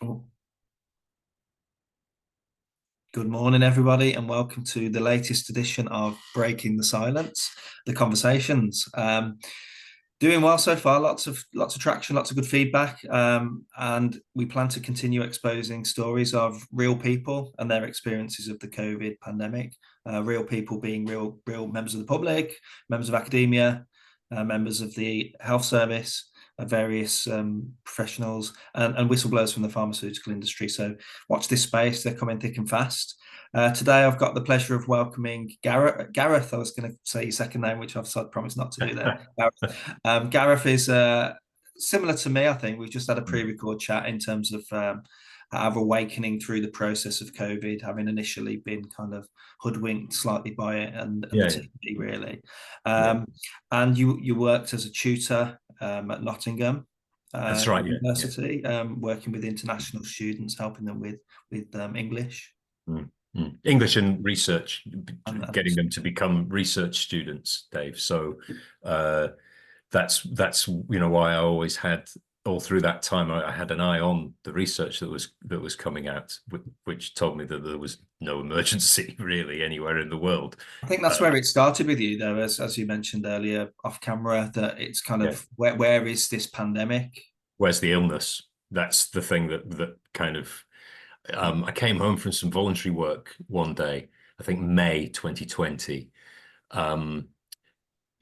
Oh, good morning, everybody, and welcome to the latest edition of Breaking the Silence, the conversations. Doing well so far. Lots of traction, lots of good feedback, and we plan to continue exposing stories of real people and their experiences of the COVID pandemic. Real people being real members of the public, members of academia, members of the health service, various professionals, and whistleblowers from the pharmaceutical industry. So watch this space; they're coming thick and fast. Today, I've got the pleasure of welcoming Gareth. Gareth, I was going to say your second name, which I've promised not to do there. Gareth is similar to me, I think. We've just had a pre-record chat in terms of our awakening through the process of COVID, having initially been kind of hoodwinked slightly by it and the TV, really. And you worked as a tutor at Nottingham That's right. University, working with international students, helping them with English. English and research, And getting them to become research students, Dave. So that's why I always had, all through that time, I had an eye on the research that was coming out, which told me that there was no emergency really anywhere in the world. I think that's where it started with you, though, as you mentioned earlier off camera, that it's kind of where is this pandemic? Where's the illness? That's the thing that kind of I came home from some voluntary work one day, I think May 2020. And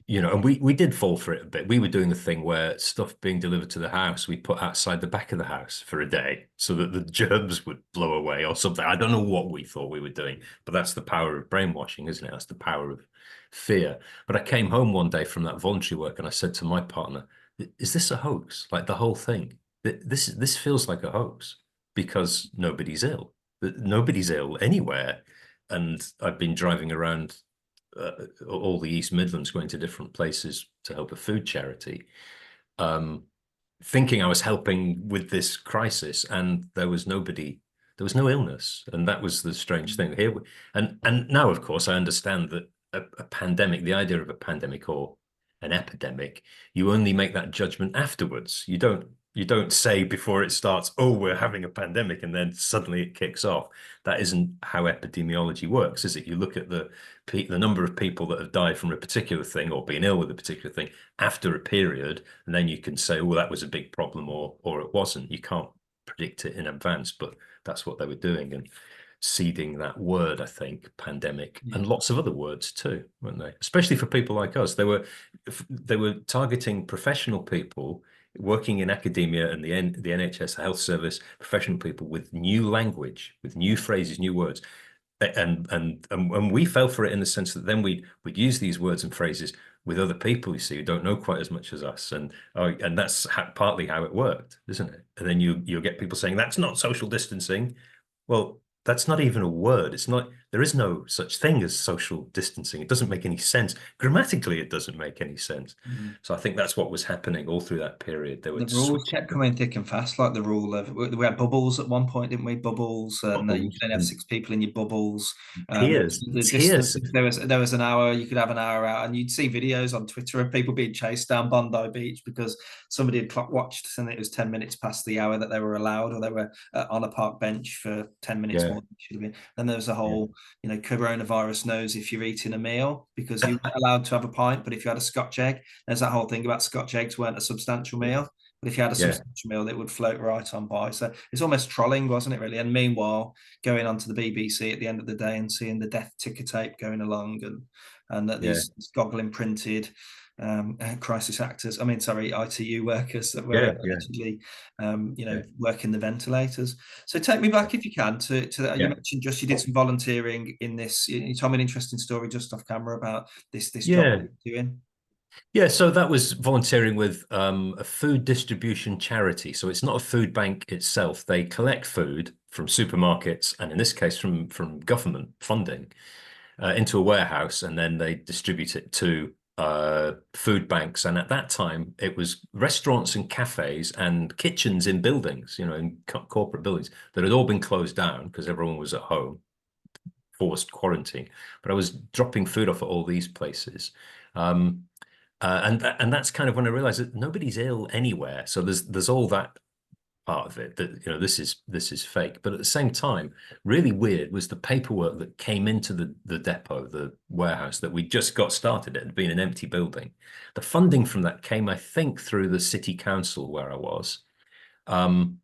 we did fall for it a bit. We were doing the thing where stuff being delivered to the house, we put outside the back of the house for a day so that the germs would blow away or something. I don't know what we thought we were doing, but that's the power of brainwashing, isn't it? That's the power of fear. But I came home one day from that voluntary work and I said to my partner, is this a hoax? Like the whole thing? This feels like a hoax because nobody's ill. Nobody's ill anywhere. And I've been driving around all the East Midlands, going to different places to help a food charity, thinking I was helping with this crisis, and there was no illness, and that was the strange thing here. And now, of course, I understand that a pandemic, the idea of a pandemic or an epidemic, you only make that judgment afterwards. You don't say before it starts, oh, we're having a pandemic, and then suddenly it kicks off. That isn't how epidemiology works, is it? You look at the number of people that have died from a particular thing or been ill with a particular thing after a period, and then you can say, oh, that was a big problem or it wasn't. You can't predict it in advance, but that's what they were doing and seeding that word, I think, pandemic, and lots of other words too, weren't they? Especially for people like us. They were targeting professional people working in academia and the NHS health service, professional people with new language, with new phrases, new words. And we fell for it in the sense that then we'd use these words and phrases with other people, you see, who don't know quite as much as us. And that's partly how it worked, isn't it? And then you'll get people saying, that's not social distancing. Well, that's not even a word. It's not, there is no such thing as social distancing. It doesn't make any sense. Grammatically, it doesn't make any sense. So I think that's what was happening all through that period. They were The rules kept coming thick and fast, like the rule of we had bubbles at one point, didn't we? Bubbles, and you could only have six people in your bubbles. Tears. The distance, if there was an hour, you could have an hour out, and you'd see videos on Twitter of people being chased down Bondi Beach because somebody had clock watched and it was 10 minutes past the hour that they were allowed, or they were on a park bench for 10 minutes more than it should have been. Then there was a whole, coronavirus knows if you're eating a meal because you weren't allowed to have a pint, but if you had a Scotch egg, there's that whole thing about Scotch eggs weren't a substantial meal. But if you had a substantial meal, it would float right on by. So it's almost trolling, wasn't it, really? And meanwhile, going on to the BBC at the end of the day and seeing the death ticker tape going along and that these goggle imprinted crisis actors, ITU workers that were allegedly, working the ventilators. So take me back, if you can, to that. You mentioned you did some volunteering in this. You told me an interesting story just off camera about this job you're doing. Yeah, so that was volunteering with a food distribution charity. So it's not a food bank itself. They collect food from supermarkets, and in this case, from government funding, into a warehouse, and then they distribute it to food banks. And at that time, it was restaurants and cafes and kitchens in buildings, in corporate buildings that had all been closed down because everyone was at home, forced quarantine. But I was dropping food off at all these places. And that's kind of when I realized that nobody's ill anywhere. So there's all that part of it, that this is fake. But at the same time, really weird was the paperwork that came into the depot, the warehouse that we just got started. It had been an empty building. The funding from that came, I think, through the city council where I was. And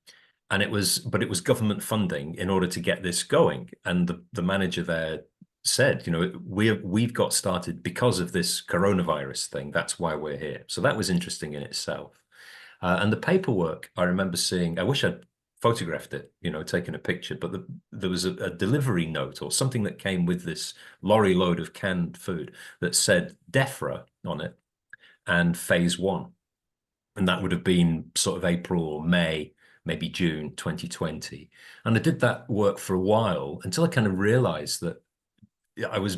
it was government funding in order to get this going. And the manager there said, we've got started because of this coronavirus thing. That's why we're here. So that was interesting in itself. And the paperwork, I remember seeing, I wish I'd photographed it, taken a picture, but there was a delivery note or something that came with this lorry load of canned food that said DEFRA on it and phase 1. And that would have been sort of April or May, maybe June 2020. And I did that work for a while until I kind of realized that I was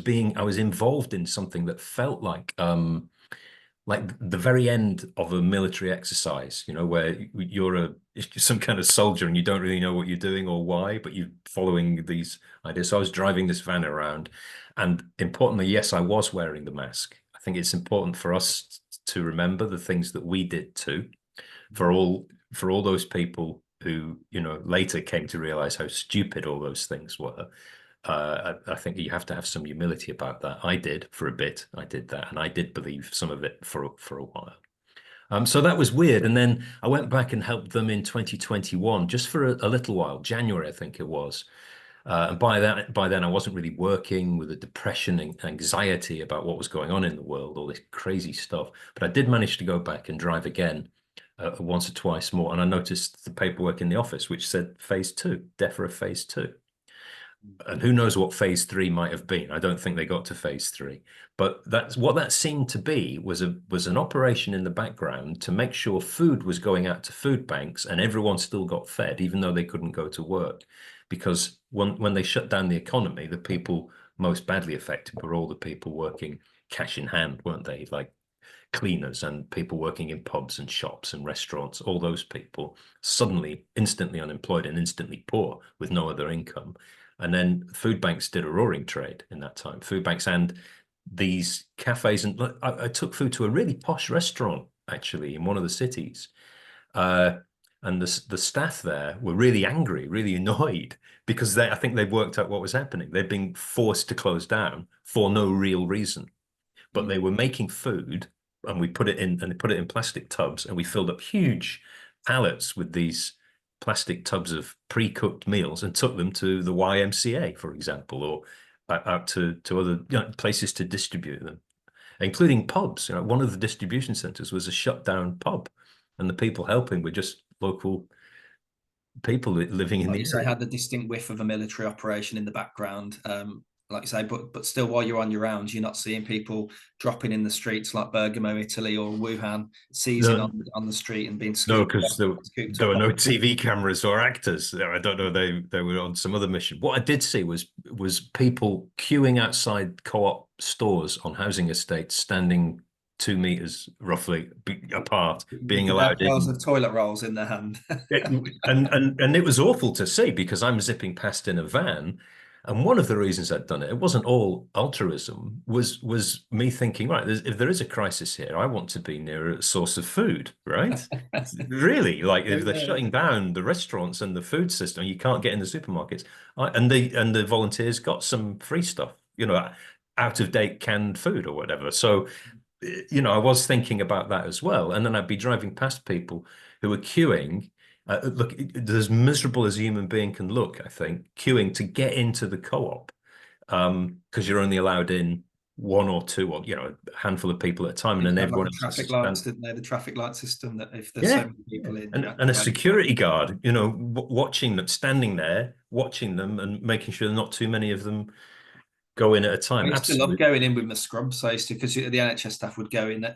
involved in something that felt like the very end of a military exercise, where you're some kind of soldier and you don't really know what you're doing or why, but you're following these ideas. So I was driving this van around, and importantly, yes, I was wearing the mask. I think it's important for us to remember the things that we did too, for all those people who, later came to realize how stupid all those things were. I think you have to have some humility about that. I did for a bit. I did that, and I did believe some of it for a while. So that was weird. And then I went back and helped them in 2021, just for a little while, January, I think it was. And by then I wasn't really working, with a depression and anxiety about what was going on in the world, all this crazy stuff. But I did manage to go back and drive again once or twice more. And I noticed the paperwork in the office, which said phase 2, DEFRA phase 2. And who knows what phase 3 might have been. I don't think they got to phase 3. But that's what that seemed to be, was an operation in the background to make sure food was going out to food banks and everyone still got fed, even though they couldn't go to work. Because when they shut down the economy, the people most badly affected were all the people working cash in hand, weren't they? Like cleaners and people working in pubs and shops and restaurants, all those people suddenly instantly unemployed and instantly poor with no other income. And then food banks did a roaring trade in that time. Food banks and these cafes. And I took food to a really posh restaurant, actually, in one of the cities. And the staff there were really angry, really annoyed, because I think they'd worked out what was happening. They'd been forced to close down for no real reason. But they were making food, and we put it in plastic tubs, and we filled up huge pallets with these plastic tubs of pre-cooked meals and took them to the YMCA, for example, or out to other places to distribute them, including pubs. One of the distribution centers was a shut down pub, and the people helping were just local people living in the area. They had the distinct whiff of a military operation in the background. Like you say, but still, while you're on your rounds, you're not seeing people dropping in the streets like Bergamo, Italy, or Wuhan, seizing on the street and being no, because there were no TV cameras or actors. I don't know. They were on some other mission. What I did see was people queuing outside co-op stores on housing estates, standing 2 meters roughly apart, being allowed in. Of toilet rolls in their hand. and it was awful to see, because I'm zipping past in a van. And one of the reasons I'd done it wasn't all altruism, was me thinking, right, if there is a crisis here, I want to be near a source of food, right? Really, like if they're shutting down the restaurants and the food system, you can't get in the supermarkets. And the volunteers got some free stuff, out of date canned food or whatever. So, I was thinking about that as well. And then I'd be driving past people who were queuing. Look, as miserable as a human being can look, I think, queuing to get into the co-op, because you're only allowed in one or two, or a handful of people at a time, and then everyone else traffic lights, didn't they? The traffic light system, that if there's so many people in, and a security guard, watching them, standing there, watching them, and making sure not too many of them go in at a time. I used to love going in with my scrubs. So I used to, because the NHS staff would go in,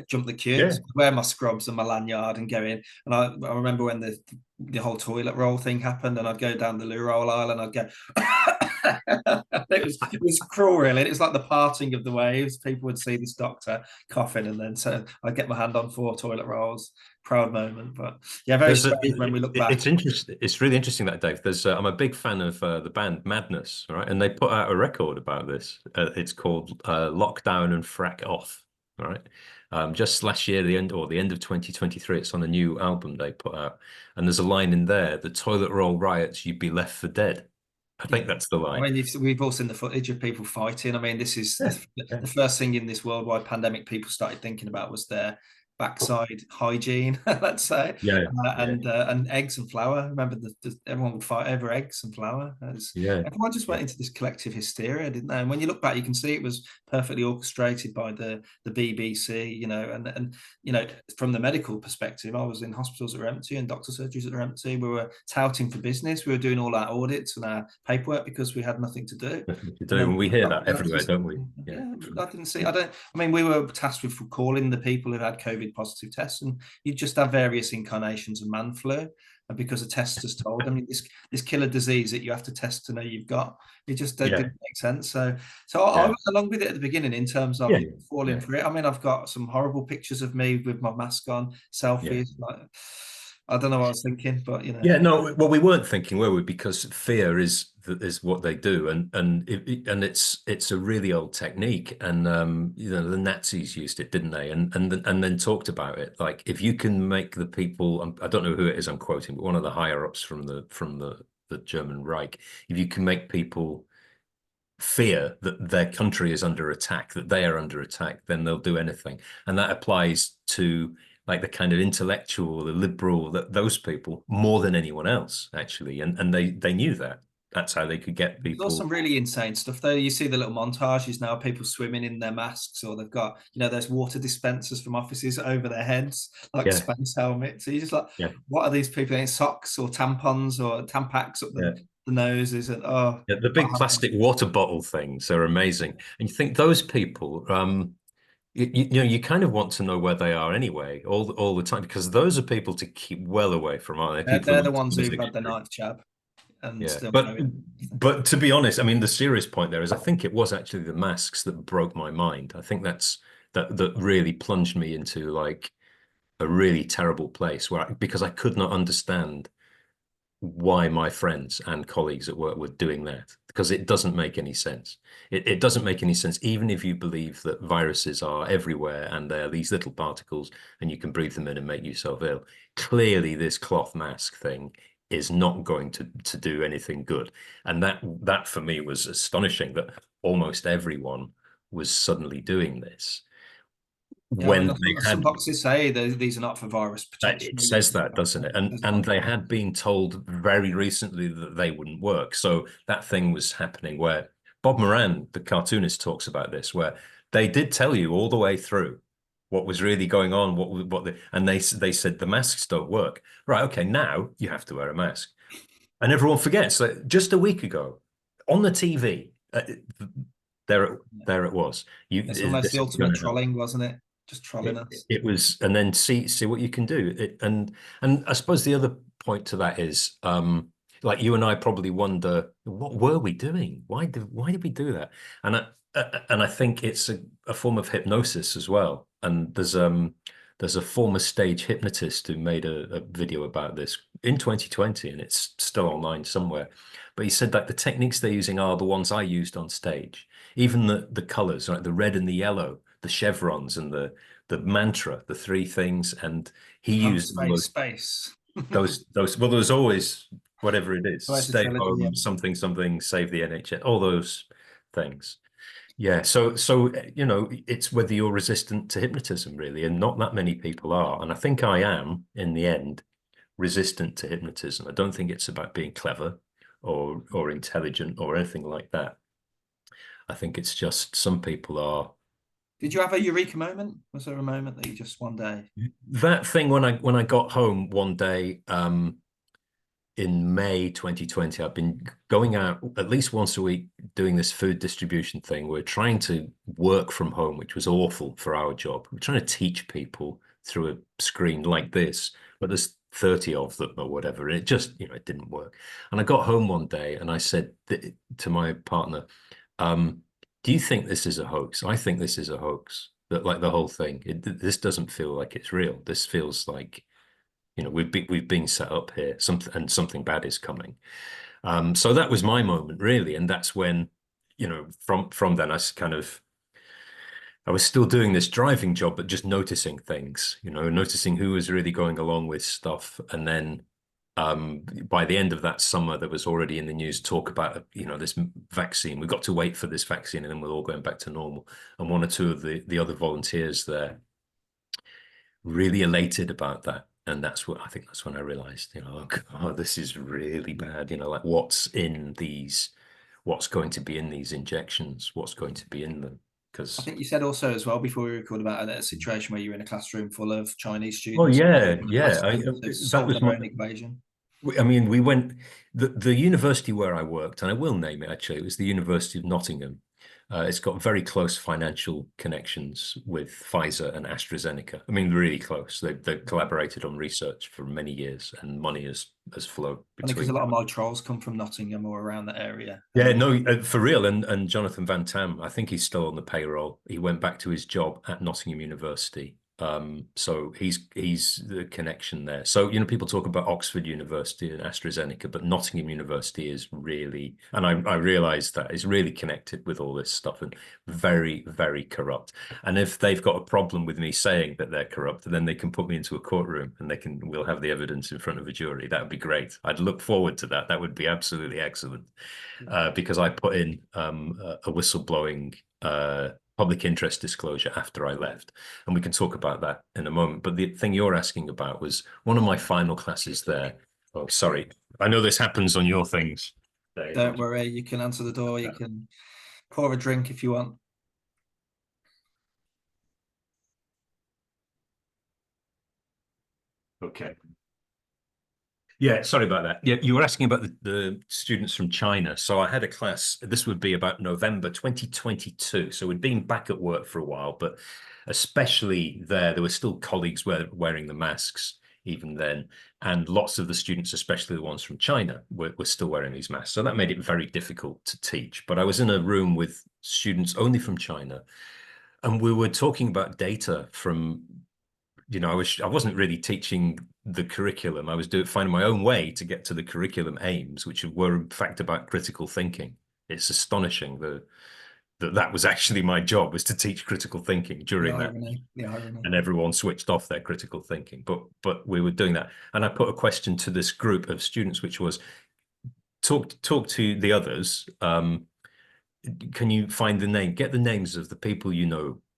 jump the queue, wear my scrubs and my lanyard and go in. And I remember when the whole toilet roll thing happened, and I'd go down the loo roll aisle and I'd go. it was cruel, really. It was like the parting of the waves. People would see this doctor coughing, and then so I'd get my hand on 4 toilet rolls. Proud moment, but yeah, very strange when we look back. It's interesting. It's really interesting, that, Dave. I'm a big fan of the band Madness, right? And they put out a record about this. It's called "Lockdown and Frack Off," right? Just last year, the end of 2023, it's on a new album they put out, and there's a line in there: "The toilet roll riots, you'd be left for dead." I think Yeah. that's the I line. mean, we've all seen the footage of people fighting. I mean, this is Yeah, yeah, the first thing in this worldwide pandemic people started thinking about was their backside hygiene, let's say, yeah, yeah, and eggs and flour. Remember, everyone would fight over eggs and flour. yeah, Everyone just yeah. went into this collective hysteria, didn't they? And when you look back, you can see it was perfectly orchestrated by the BBC, and from the medical perspective, I was in hospitals that were empty and doctor surgeries that were empty. We were touting for business. We were doing all our audits and our paperwork because we had nothing to do. Nothing to And do, then and we hear that everywhere, doctors, don't we? Yeah, yeah, I didn't see. I don't. I mean, we were tasked with calling the people who had COVID positive tests, and you just have various incarnations of man flu, and because a test has told them this killer disease that you have to test to know you've got, it just yeah, didn't make sense. So I yeah, was along with it at the beginning in terms of yeah, falling yeah, for it. I mean, I've got some horrible pictures of me with my mask on, yeah. selfies. Like, I don't know what I was thinking, but Yeah, no, well, we weren't thinking, were we? Because fear is what they do, and it's a really old technique, and the Nazis used it, didn't they? And then talked about it. Like, if you can make the people, I don't know who it is I'm quoting, but one of the higher ups from the German Reich, if you can make people fear that their country is under attack, that they are under attack, then they'll do anything. And that applies to like the kind of intellectual, the liberal, that those people more than anyone else, actually. And they knew that. That's how they could get There's people. some really insane stuff though. You see the little montages now, people swimming in their masks, or they've got, there's water dispensers from offices over their heads, like Yeah, space helmets. So you're just like, yeah, what are these people in socks or tampons or Tampax up yeah. the noses? And Yeah, the what big happened? plastic water bottle things are amazing. And you think those people, you kind of want to know where they are anyway, all the time, because those are people to keep well away from, aren't they? People They're who the are ones who've had the musically. knife jab and Yeah, still but going. but to be honest, I mean, the serious point there is, I think it was actually the masks that broke my mind. I think that really plunged me into like a really terrible place because I could not understand why my friends and colleagues at work were doing that, because it doesn't make any sense. It doesn't make any sense, even if you believe that viruses are everywhere and they're these little particles and you can breathe them in and make yourself ill. Clearly, this cloth mask thing is not going to do anything good. And that for me was astonishing that almost everyone was suddenly doing this Yeah, I mean, when they some had boxes say these are not for virus protection. it says that, doesn't it? And they had been told very recently that they wouldn't work. So that thing was happening where Bob Moran, the cartoonist, talks about this, where they did tell you all the way through what was really going on, and they said the masks don't work. Right, okay, now you have to wear a mask. And everyone forgets that just a week ago on the TV, there it was. It's almost This the is going ultimate to happen. trolling, wasn't it? Just trolling us. It was, and then see what you can do. And I suppose the other point to that is, like you and I probably wonder, what were we doing? Why did we do that? And I think it's a form of hypnosis as well. And there's a former stage hypnotist who made a video about this in 2020, and it's still online somewhere. But he said that the techniques they're using are the ones I used on stage. Even the colors, like the red and the yellow, the chevrons and the mantra, the three things, and he Home, used all space, space. those. Well, there's always whatever it is: So it's a stay trilogy, yeah. home, something, something, save the NHS, all those things. Yeah. So it's whether you're resistant to hypnotism, really, and not that many people are. And I think I am, in the end, resistant to hypnotism. I don't think it's about being clever or intelligent or anything like that. I think it's just some people are. Did you have a eureka moment? Was there a moment that you just one day? That thing when I got home one day in May 2020, I've been going out at least once a week doing this food distribution thing. We're trying to work from home, which was awful for our job. We're trying to teach people through a screen like this, but there's 30 of them or whatever, and it just, it didn't work. And I got home one day and I said to my partner, do you think this is a hoax? I think this is a hoax. That like the whole thing. This doesn't feel like it's real. This feels like we've been set up here. Something bad is coming. So that was my moment really, and that's when from then I kind of I was still doing this driving job, but just noticing things, noticing who was really going along with stuff. And then by the end of that summer, there was already in the news talk about, this vaccine. We've got to wait for this vaccine and then we're all going back to normal. And one or two of the other volunteers there really elated about that. And I think that's when I realized, oh God, this is really bad. Like what's going to be in these injections, what's going to be in them. I Because think you said also as well before we record about a situation where you were in a classroom full of Chinese oh students yeah, trying yeah. to That solve was their my. own equation. I mean, we went the university where I worked, and I will name it actually. It was the University of Nottingham. It's got very close financial connections with Pfizer and AstraZeneca. I mean, really close. They've collaborated on research for many years, and money has flowed Funny because a between lot of them. my trolls come from Nottingham or around that area. Yeah, no, for real. And Jonathan Van Tam, I think he's still on the payroll. He went back to his job at Nottingham University. So he's the connection there. So, people talk about Oxford University and AstraZeneca, but Nottingham University is really, and I realized that is really connected with all this stuff and very, very corrupt. And if they've got a problem with me saying that they're corrupt, then they can put me into a courtroom and we'll have the evidence in front of a jury. That would be great. I'd look forward to that. That would be absolutely excellent. Because I put in a whistleblowing public interest disclosure after I left. And we can talk about that in a moment. But the thing you're asking about was one of my final classes there. Oh, sorry. I know this happens on your things, Dave. Don't worry, you can answer the door. You can pour a drink if you want. Okay. Yeah, sorry about that. Yeah, you were asking about the students from China. So I had a class, this would be about November 2022. So we'd been back at work for a while, but especially there were still colleagues wearing the masks even then. And lots of the students, especially the ones from China, were still wearing these masks. So that made it very difficult to teach. But I was in a room with students only from China, and we were talking about data from I wasn't really teaching the curriculum. I was finding my own way to get to the curriculum aims, which were in fact about critical thinking. It's astonishing that was actually my job, was to teach critical thinking The during that, irony, the irony. and everyone switched off their critical thinking. But we were doing that, and I put a question to this group of students, which was talk to the others. Can you get the names of the people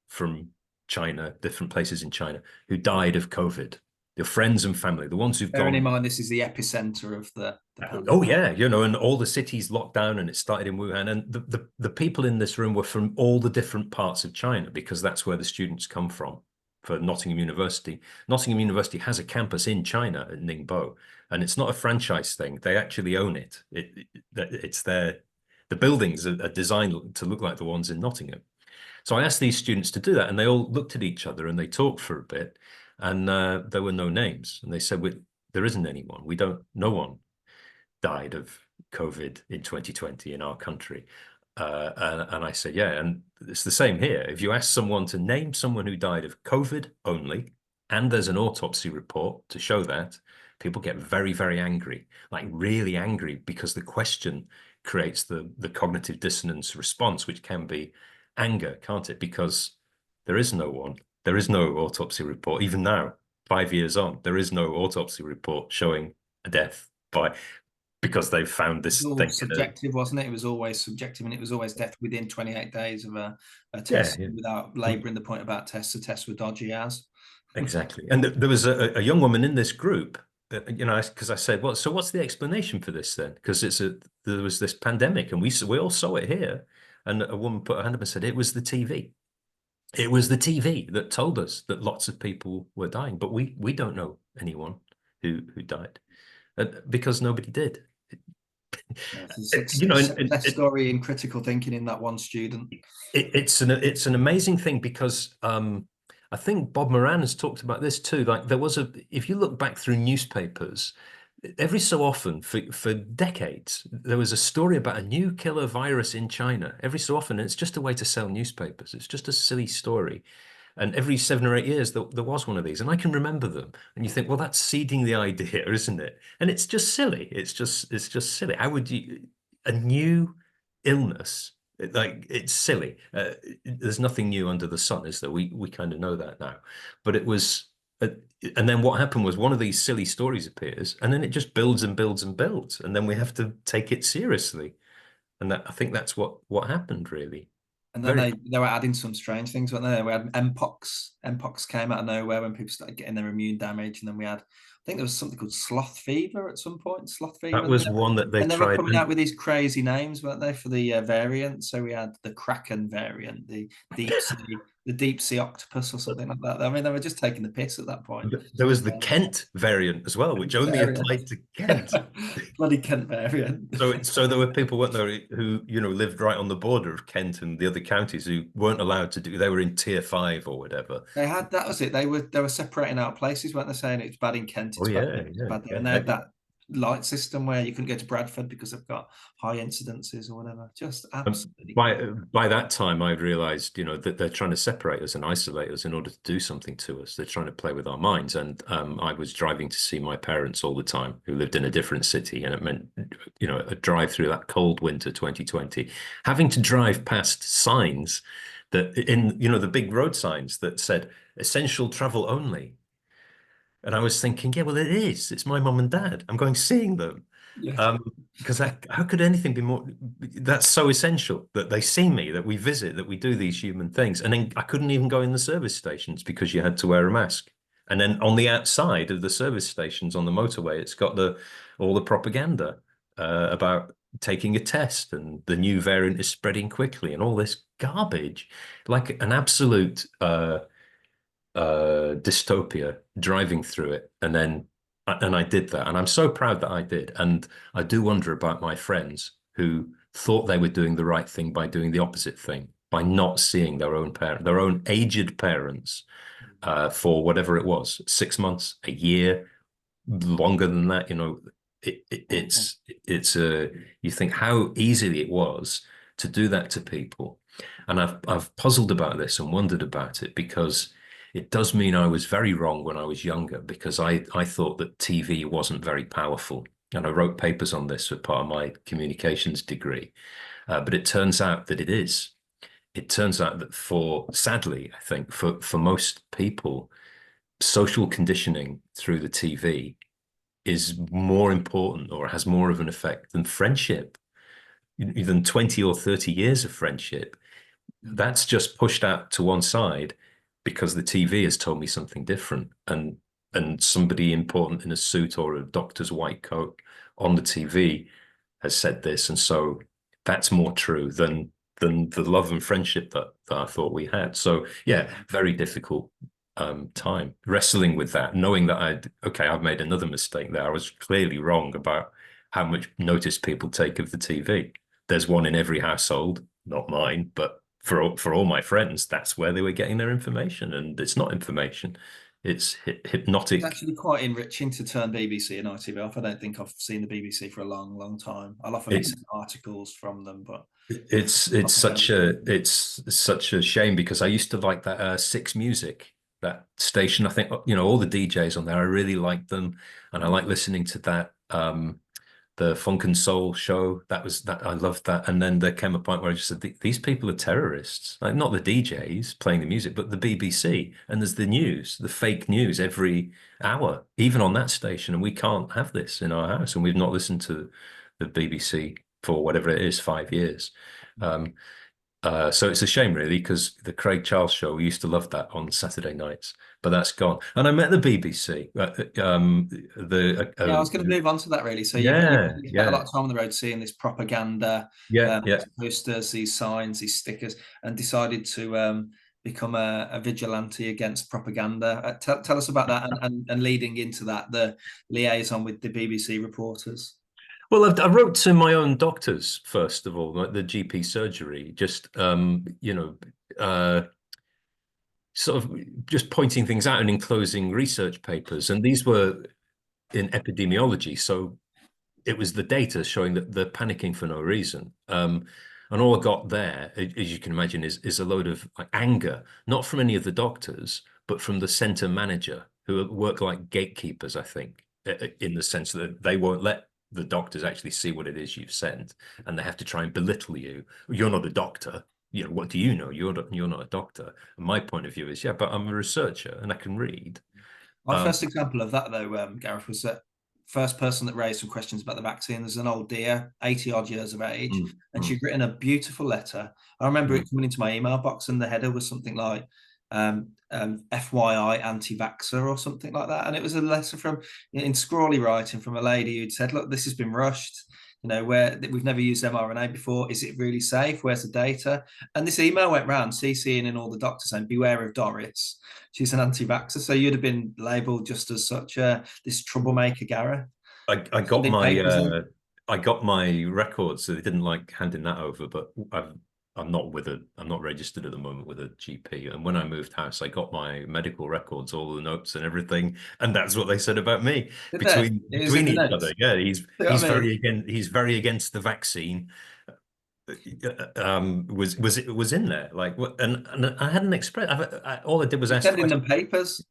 from China, different places in China, who died of COVID, your friends and family, the ones who've Bearing in gone. mind, this is the epicentre of the Oh pandemic. yeah, and all the cities locked down, and it started in Wuhan, and the people in this room were from all the different parts of China, because that's where the students come from for Nottingham University. Nottingham University has a campus in China at Ningbo, and it's not a franchise thing. They actually own it. It's their The buildings are designed to look like the ones in Nottingham. So I asked these students to do that, and they all looked at each other and they talked for a bit, and there were no names. And they said, there isn't anyone. No one died of COVID in 2020 in our country. And I said, yeah, and it's the same here. If you ask someone to name someone who died of COVID only, and there's an autopsy report to show that, people get very, very angry, like really angry, because the question creates the cognitive dissonance response, which can be anger, can't it? Because there is no one. There is no autopsy report. Even now, 5 years on, there is no autopsy report showing a death because they've found It was this all thing. subjective, wasn't it? It was always subjective, and it was always death within 28 days of a Yeah, test, yeah. without labouring the point about tests. The tests were dodgy as. Exactly. And there was a young woman in this group, because I said, well, so what's the explanation for this then? Because there was this pandemic, and we all saw it here. And a woman put her hand up and said, it was the TV. It was the TV that told us that lots of people were dying, but we don't know anyone who died, because nobody did. It's a And success story in critical thinking in that one student. it's an amazing thing, because I think Bob Moran has talked about this too. Like if you look back through newspapers, every so often for decades, there was a story about a new killer virus in China. Every so often, it's just a way to sell newspapers. It's just a silly story. And every 7 or 8 years, there was one of these, and I can remember them. And you think, well, that's seeding the idea, isn't it? And it's just silly. It's just silly. How would a new illness Like it's silly. There's nothing new under the sun, is there? We kind of know that now. But it was, uh, and then what happened was one of these silly stories appears, and then it just builds and builds and builds, and then we have to take it seriously. And that I think that's what happened really. And then Very. they were adding some strange things, weren't they? We had mpox. Mpox came out of nowhere when people started getting their immune damage, and then we had, I think there was something called sloth fever at some point. Sloth That fever, was one that they and they were tried. coming out with these crazy names, weren't they, for the variant? So we had the Kraken variant, the deep sea octopus, or something like that. I mean, they were just taking the piss at that point. There was the Kent variant as well, which only Variant. applied to Kent. Bloody Kent variant. So there were people, weren't there, who lived right on the border of Kent and the other counties who weren't allowed to do. They were in tier 5 or whatever. They had, that was it. They were separating out places, weren't they? Saying it's bad in Kent, Oh it's bad yeah, here, it's yeah, bad there. yeah. And they had that light system where you couldn't go to Bradford because they've got high incidences or whatever. Just And absolutely by that time, I realized, that they're trying to separate us and isolate us in order to do something to us. They're trying to play with our minds. And I was driving to see my parents all the time, who lived in a different city, and it meant, a drive through that cold winter 2020, having to drive past signs that in, the big road signs that said essential travel only. And I was thinking, yeah, well, it is. It's my mum and dad. I'm going seeing them. yeah. Because how could anything be more? That's so essential that they see me, that we visit, that we do these human things. And then I couldn't even go in the service stations because you had to wear a mask. And then on the outside of the service stations on the motorway, it's got all the propaganda about taking a test and the new variant is spreading quickly and all this garbage, like an absolute dystopia driving through it. And I did that, and I'm so proud that I did. And I do wonder about my friends who thought they were doing the right thing by doing the opposite thing, by not seeing their own aged parents, for whatever it was, 6 months, a year, longer than that. It's a, you think how easily it was to do that to people. And I've puzzled about this and wondered about it, because it does mean I was very wrong when I was younger, because I thought that TV wasn't very powerful. And I wrote papers on this for part of my communications degree. But it turns out that it is. It turns out that sadly, I think for most people, social conditioning through the TV is more important, or has more of an effect than friendship, than 20 or 30 years of friendship. That's just pushed out to one side because the TV has told me something different, and somebody important in a suit or a doctor's white coat on the TV has said this, and so that's more true than the love and friendship that I thought we had. So yeah, very difficult time wrestling with that, knowing that I've made another mistake there. I was clearly wrong about how much notice people take of the TV. There's one in every household, not mine, but for all my friends, that's where they were getting their information, and it's not information. It's hypnotic. It's actually quite enriching to turn BBC and ITV off. I don't think I've seen the BBC for a long, long time. I'll often It, listen to articles from them, but it's such a shame, because I used to like that Six Music, that station. I think all the DJs on there, I really liked them, and I like listening to that. The Funk and Soul show, that I loved that. And then there came a point where I just said, these people are terrorists. Like, not the DJs playing the music, but the BBC. And there's the news, the fake news every hour, even on that station. And we can't have this in our house. And we've not listened to the BBC for whatever it is, 5 years. So it's a shame, really, because the Craig Charles show, we used to love that on Saturday nights, but that's gone. And I met the BBC. yeah, I was going to move on to that really. So you Yeah, spent a yeah, lot of time on the road seeing this propaganda, yeah, yeah. these posters, these signs, these stickers, and decided to become a vigilante against propaganda. Tell us about that, and leading into that, the liaison with the BBC reporters. Well, I wrote to my own doctors, first of all, like the GP surgery, just sort of just pointing things out and enclosing research papers. And these were in epidemiology, so it was the data showing that they're panicking for no reason. And all I got there, as you can imagine, is a load of like anger, not from any of the doctors, but from the center manager, who work like gatekeepers, I think, in the sense that they won't let the doctors actually see what it is you've sent, and they have to try and belittle you. You're not a doctor. You know, what do you know? You're not a doctor. And my point of view is, yeah, but I'm a researcher and I can read. My first example of that, though, Gareth, was that first person that raised some questions about the vaccine. There's an old dear, 80 odd years of age, Mm, and mm, she'd written a beautiful letter. I remember mm. it coming into my email box, and the header was something like FYI anti vaxxer or something like that. And it was a letter from, in scrawly writing, from a lady who'd said, look, this has been rushed. You know, where we've never used mRNA before. Is it really safe? Where's the data? And this email went round, CCing in all the doctors saying, beware of Doris. She's an anti-vaxxer, so you'd have been labelled just as such this troublemaker, Gareth. I got Sending my papers in. I got my records, so they didn't like handing that over. But I'm not registered at the moment with a GP. And when I moved house, I got my medical records, all the notes and everything, and that's what they said about me Did they? It was in between the each notes. other. Yeah, You know what I mean? he's very against the vaccine. Was in there like what? And I hadn't expressed. All I did was You're ask sending questions. them papers.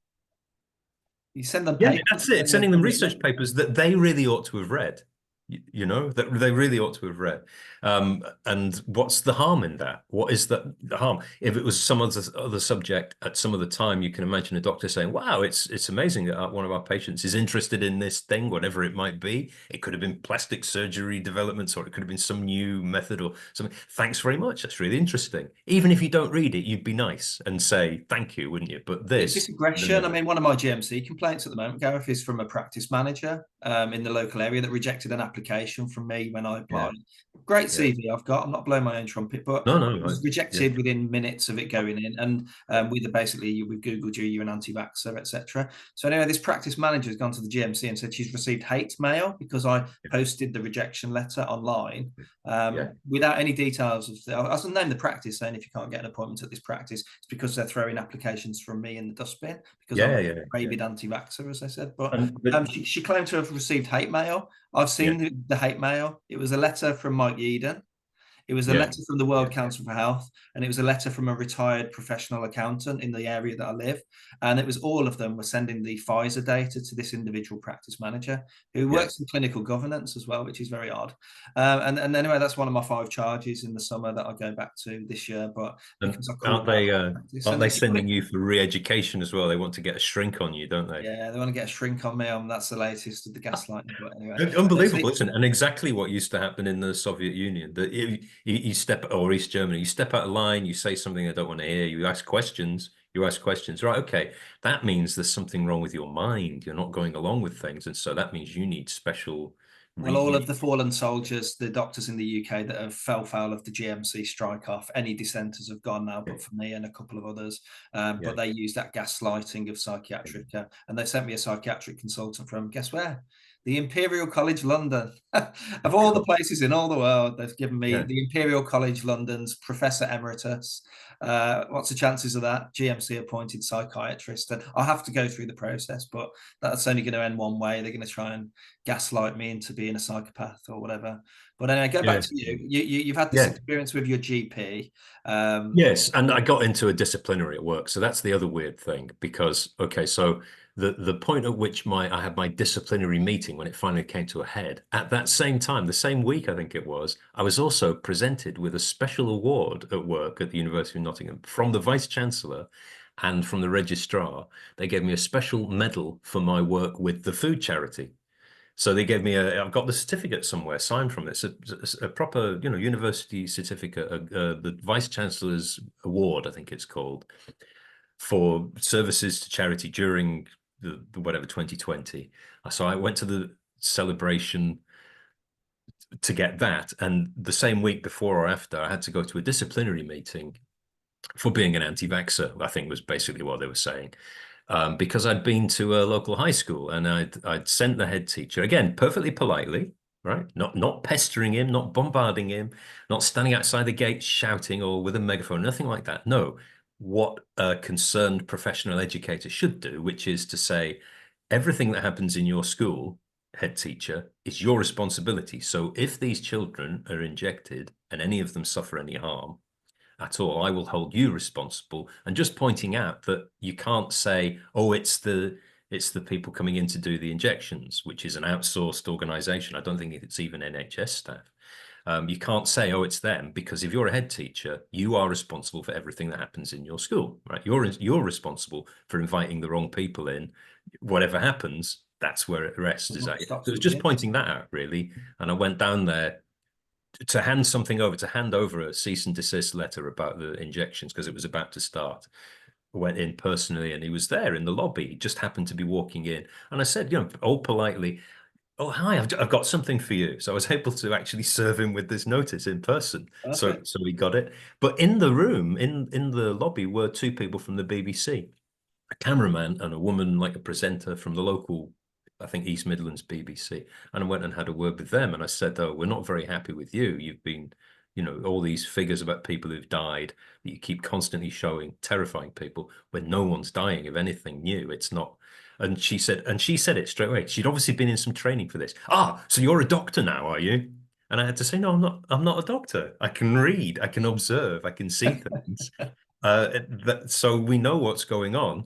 You send them Yeah, papers. that's it. They're Sending them research reading. papers that they really ought to have read. You know, that they really ought to have read. And what's the harm in that? What is the harm? If it was some other subject at some other time, you can imagine a doctor saying, "Wow, it's amazing that one of our patients is interested in this thing, whatever it might be. It could have been plastic surgery developments, or it could have been some new method or something. Thanks very much. That's really interesting." Even if you don't read it, you'd be nice and say thank you, wouldn't you? But This this, no, aggression. no, I no. mean, one of my GMC complaints at the moment, Gareth, is from a practice manager in the local area that rejected an application from me when I Yeah, applied. Great yeah. CV I've got. I'm not blowing my own trumpet, but No, no, it right. was Yeah, rejected within minutes of it going in. And yeah, with basically, we've Googled you, you're an anti-vaxxer, etc. So anyway, this practice manager has gone to the GMC and said she's received hate mail because I posted the rejection letter online yeah, without any details of I was named the practice saying if you can't get an appointment at this practice, it's because they're throwing applications from me in the dustbin because I'm yeah, a yeah, yeah. rabid anti-vaxxer, as I said. But But she claimed to have received hate mail. I've yeah, seen the hate mail. It was a letter from Mike Yeadon. It was a yeah, letter from the yeah, World Council for Health, and it was a letter from a retired professional accountant in the area that I live. And it was all of them were sending the Pfizer data to this individual practice manager who yeah. works in clinical governance as well, which is very odd. And anyway, that's one of my 5 charges in the summer that I go back to this year. But And because I called out practice, aren't and they they keep sending putting, you for re-education as well? They want to get a shrink on you, don't they? yeah, they want to get a shrink on me. That's the latest of the gaslighting. But anyway, Unbelievable, isn't it? And exactly what used to happen in the Soviet Union. That you step, or East Germany, you step out of line, you say something I don't want to hear, you ask questions, Right, okay. That means there's something wrong with your mind. You're not going along with things. And so that means you need special well, all you of the fallen soldiers, the doctors in the UK that have fell foul of the GMC strike off, any dissenters have gone now, but for me and a couple of others. yeah, But they use that gaslighting of psychiatric, and they sent me a psychiatric consultant from, guess where? The Imperial College London. Of all the God, places in all the world, they've given me yeah, the Imperial College London's Professor Emeritus. What's the chances of that? GMC appointed psychiatrist. And I'll have to go through the process, but that's only going to end one way. They're going to try and gaslight me into being a psychopath or whatever. But anyway, go back yeah, to you. You've had this yeah. experience with your GP. Um, Yes, and I got into a disciplinary at work, so that's the other weird thing because okay, so the point at which I had my disciplinary meeting when it finally came to a head, at that same time, the same week I think it was, I was also presented with a special award at work at the University of Nottingham from the Vice Chancellor and from the registrar. They gave me a special medal for my work with the food charity. So they gave me I've got the certificate somewhere signed from this, a proper, university certificate, the Vice Chancellor's Award, I think it's called, for services to charity during the whatever 2020. So I went to the celebration to get that. And the same week before or after, I had to go to a disciplinary meeting for being an anti-vaxxer, I think was basically what they were saying. Because I'd been to a local high school and I'd sent the head teacher again perfectly politely, right? Not pestering him, not bombarding him, not standing outside the gate shouting or with a megaphone, nothing like that. No, what a concerned professional educator should do, which is to say, everything that happens in your school, head teacher, is your responsibility. So if these children are injected and any of them suffer any harm, at all, I will hold you responsible. And just pointing out that you can't say, oh, It's the people coming in to do the injections, which is an outsourced organization. I don't think it's even NHS staff. You can't say, oh, it's them, because if you're a head teacher, you are responsible for everything that happens in your school, right? You're responsible for inviting the wrong people in. Whatever happens, that's where it rests. Is What that it? stops So it was with just kids? pointing that out, really. And I went down there to hand something over, to hand over a cease and desist letter about the injections, because it was about to start. I went in personally, and he was there in the lobby. He just happened to be walking in. And I said, all politely, oh, hi, I've got something for you. So I was able to actually serve him with this notice in person. So Perfect. he got it. But in the room, in the lobby, were two people from the BBC, a cameraman and a woman, like a presenter from the local, I think, East Midlands BBC. And I went and had a word with them. And I said, oh, we're not very happy with you. You've been, all these figures about people who've died that you keep constantly showing, terrifying people, when no one's dying of anything new. It's not. And she said it straight away. She'd obviously been in some training for this. Ah, so you're a doctor now, are you? And I had to say, no, I'm not. I'm not a doctor. I can read, I can observe, I can see things. So we know what's going on.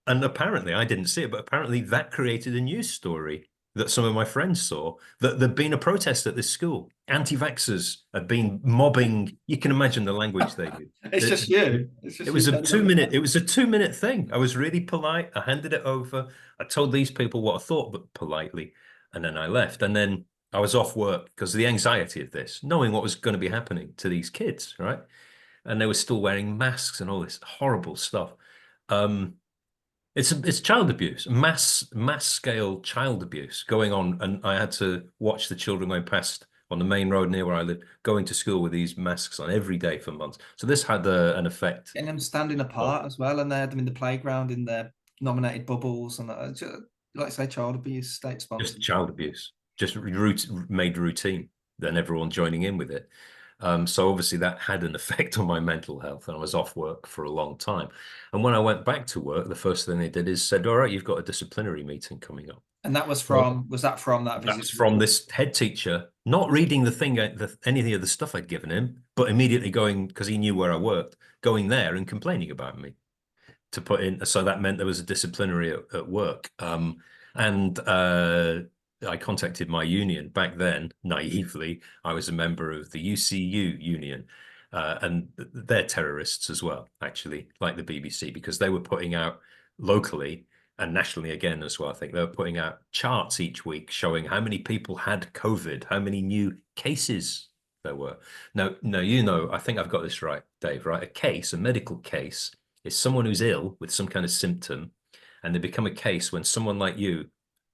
And apparently, I didn't see it, but apparently that created a news story that some of my friends saw, that there'd been a protest at this school. Anti-vaxxers had been mobbing. You can imagine the language they used. It's just you. It's It just you was a turning up with 2 minute, that. it was a 2 minute thing. I was really polite. I handed it over. I told these people what I thought, but politely. And then I left. And then I was off work because of the anxiety of this, knowing what was going to be happening to these kids, right? And they were still wearing masks and all this horrible stuff. Um, it's child abuse, mass scale child abuse going on, and I had to watch the children going past on the main road near where I live, going to school with these masks on every day for months. So this had an effect. Getting them standing Oh, apart as well, and they had them in the playground in their nominated bubbles, and like I say, child abuse, state just sponsored. child abuse, just made routine, then everyone joining in with it. So obviously that had an effect on my mental health, and I was off work for a long time. And when I went back to work, the first thing they did is said, all right, you've got a disciplinary meeting coming up. And that Well, was that from that visit that's to the from school? this head teacher not reading the thing, anything of the stuff I'd given him, but immediately going, because he knew where I worked, going there and complaining about me to put in. So that meant there was a disciplinary at work. And I contacted my union back then. Naively, I was a member of the UCU union. And they're terrorists as well, actually, like the BBC, because they were putting out locally and nationally again as well. I think they were putting out charts each week showing how many people had COVID, how many new cases there were. Now, I think I've got this right, Dave, right? A medical case, is someone who's ill with some kind of symptom, and they become a case when someone like you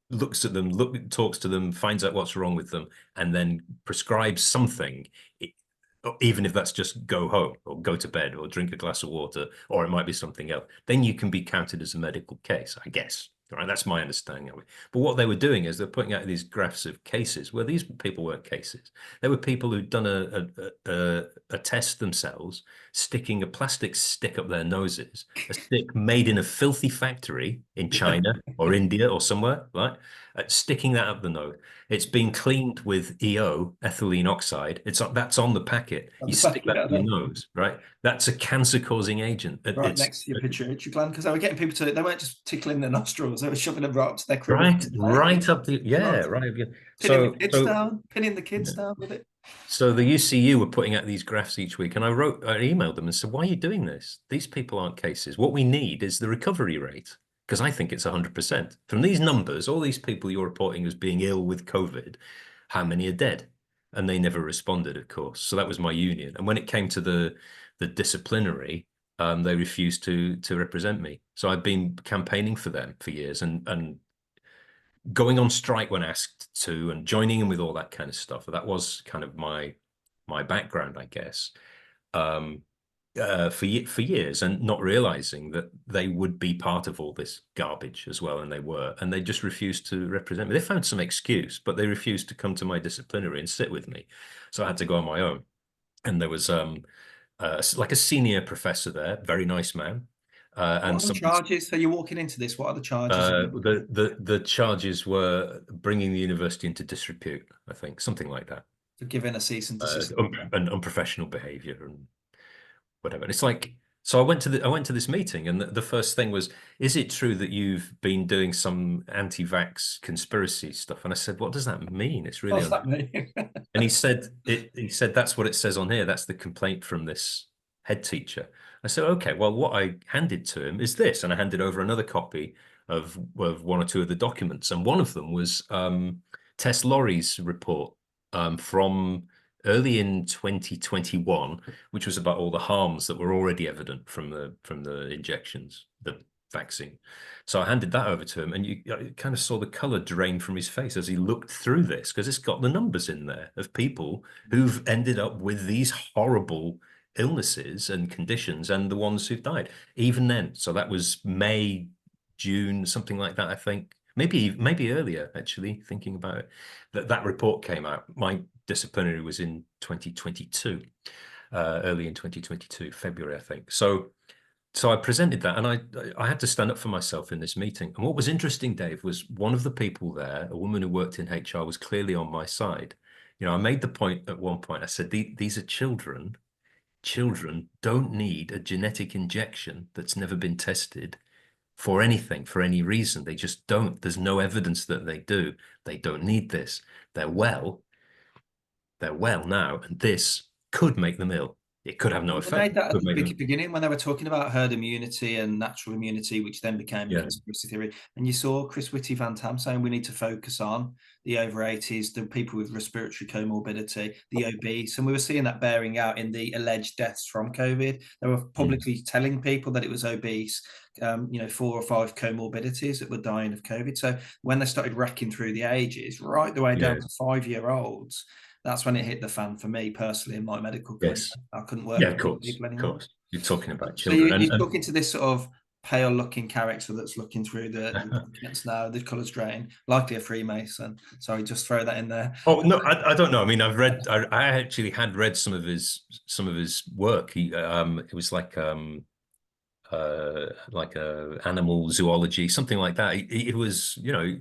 looks at them, talks to them, finds out what's wrong with them, and then prescribes something, even if that's just go home or go to bed or drink a glass of water, or it might be something else. Then you can be counted as a medical case, I guess. Right, that's my understanding of it. But what they were doing is they're putting out these graphs of cases where these people weren't cases. They were people who'd done a test themselves, sticking a plastic stick up their noses, a stick made in a filthy factory in China or India or somewhere, right? Sticking that up the nose. It's been cleaned with EO, ethylene oxide. That's on the packet. On You the stick back, that yeah, up your nose, right? That's a cancer-causing agent. right It's next to your pituitary gland, because they were getting people to. They weren't just tickling their nostrils; they were shoving them right up to their crib right, and right up the yeah, like right. Yeah. pinning the So kids so down, pinning the kids yeah. down with it. So the UCU were putting out these graphs each week, and I emailed them and said, "Why are you doing this? These people aren't cases. What we need is the recovery rate, because I think it's 100%. From these numbers, all these people you're reporting as being ill with COVID, how many are dead?" And they never responded, of course. So that was my union. And when it came to the disciplinary, they refused to represent me. So I've been campaigning for them for years, and going on strike when asked to, and joining in with all that kind of stuff. That was kind of my background, I guess, for years, and not realizing that they would be part of all this garbage as well, and they were, and they just refused to represent me. They found some excuse, but they refused to come to my disciplinary and sit with me, so I had to go on my own. And there was like a senior professor there, very nice man, What and are the some charges? So you're walking into this. What are the charges? the charges were bringing the university into disrepute, I think, something like that, For giving a cease and desist letter. and unprofessional behaviour and whatever. And it's like, So I went to this meeting, and the first thing was, "Is it true that you've been doing some anti-vax conspiracy stuff?" And I said, "What does that mean? It's really What's that unusual." mean? And he said, "That's what it says on here. That's the complaint from this head teacher." I said, "Okay, well, what I handed to him is this," and I handed over another copy of one or two of the documents, and one of them was Tess Laurie's report from early in 2021, which was about all the harms that were already evident from the injections, the vaccine. So I handed that over to him, and you kind of saw the color drain from his face as he looked through this, because it's got the numbers in there of people who've ended up with these horrible illnesses and conditions, and the ones who've died. Even then, so that was May, June, something like that, I think. Maybe earlier, actually, thinking about it. That report came out. My disciplinary was in 2022, early in 2022, February, I think. So I presented that, and I had to stand up for myself in this meeting. And what was interesting, Dave, was one of the people there, a woman who worked in HR, was clearly on my side. You know, I made the point at one point, I said, these are children. Children don't need a genetic injection that's never been tested for anything, for any reason. They just don't. There's no evidence that they do. They don't need this. They're well. They're well now, and this could make them ill. It could have no They effect. made that It at could the make them, beginning when they were talking about herd immunity and natural immunity, which then became a yeah. conspiracy theory. And you saw Chris Whitty Van Tam saying we need to focus on the over 80s, the people with respiratory comorbidity, the obese. And we were seeing that bearing out in the alleged deaths from COVID. They were publicly telling people that it was obese, 4 or 5 comorbidities that were dying of COVID. So when they started racking through the ages, right the way down Yeah. to 5-year-olds, that's when it hit the fan for me personally in my medical career. Yes. I couldn't work Yeah, with of these course. people Of anymore. course. You're talking about So children. you're talking to this sort of pale looking character that's looking through the documents now, the colours drain, likely a Freemason. Sorry, just throw that in there. Oh no, I don't know. I mean, I actually had read some of his work. It was like a animal zoology, something like that. It was, you know,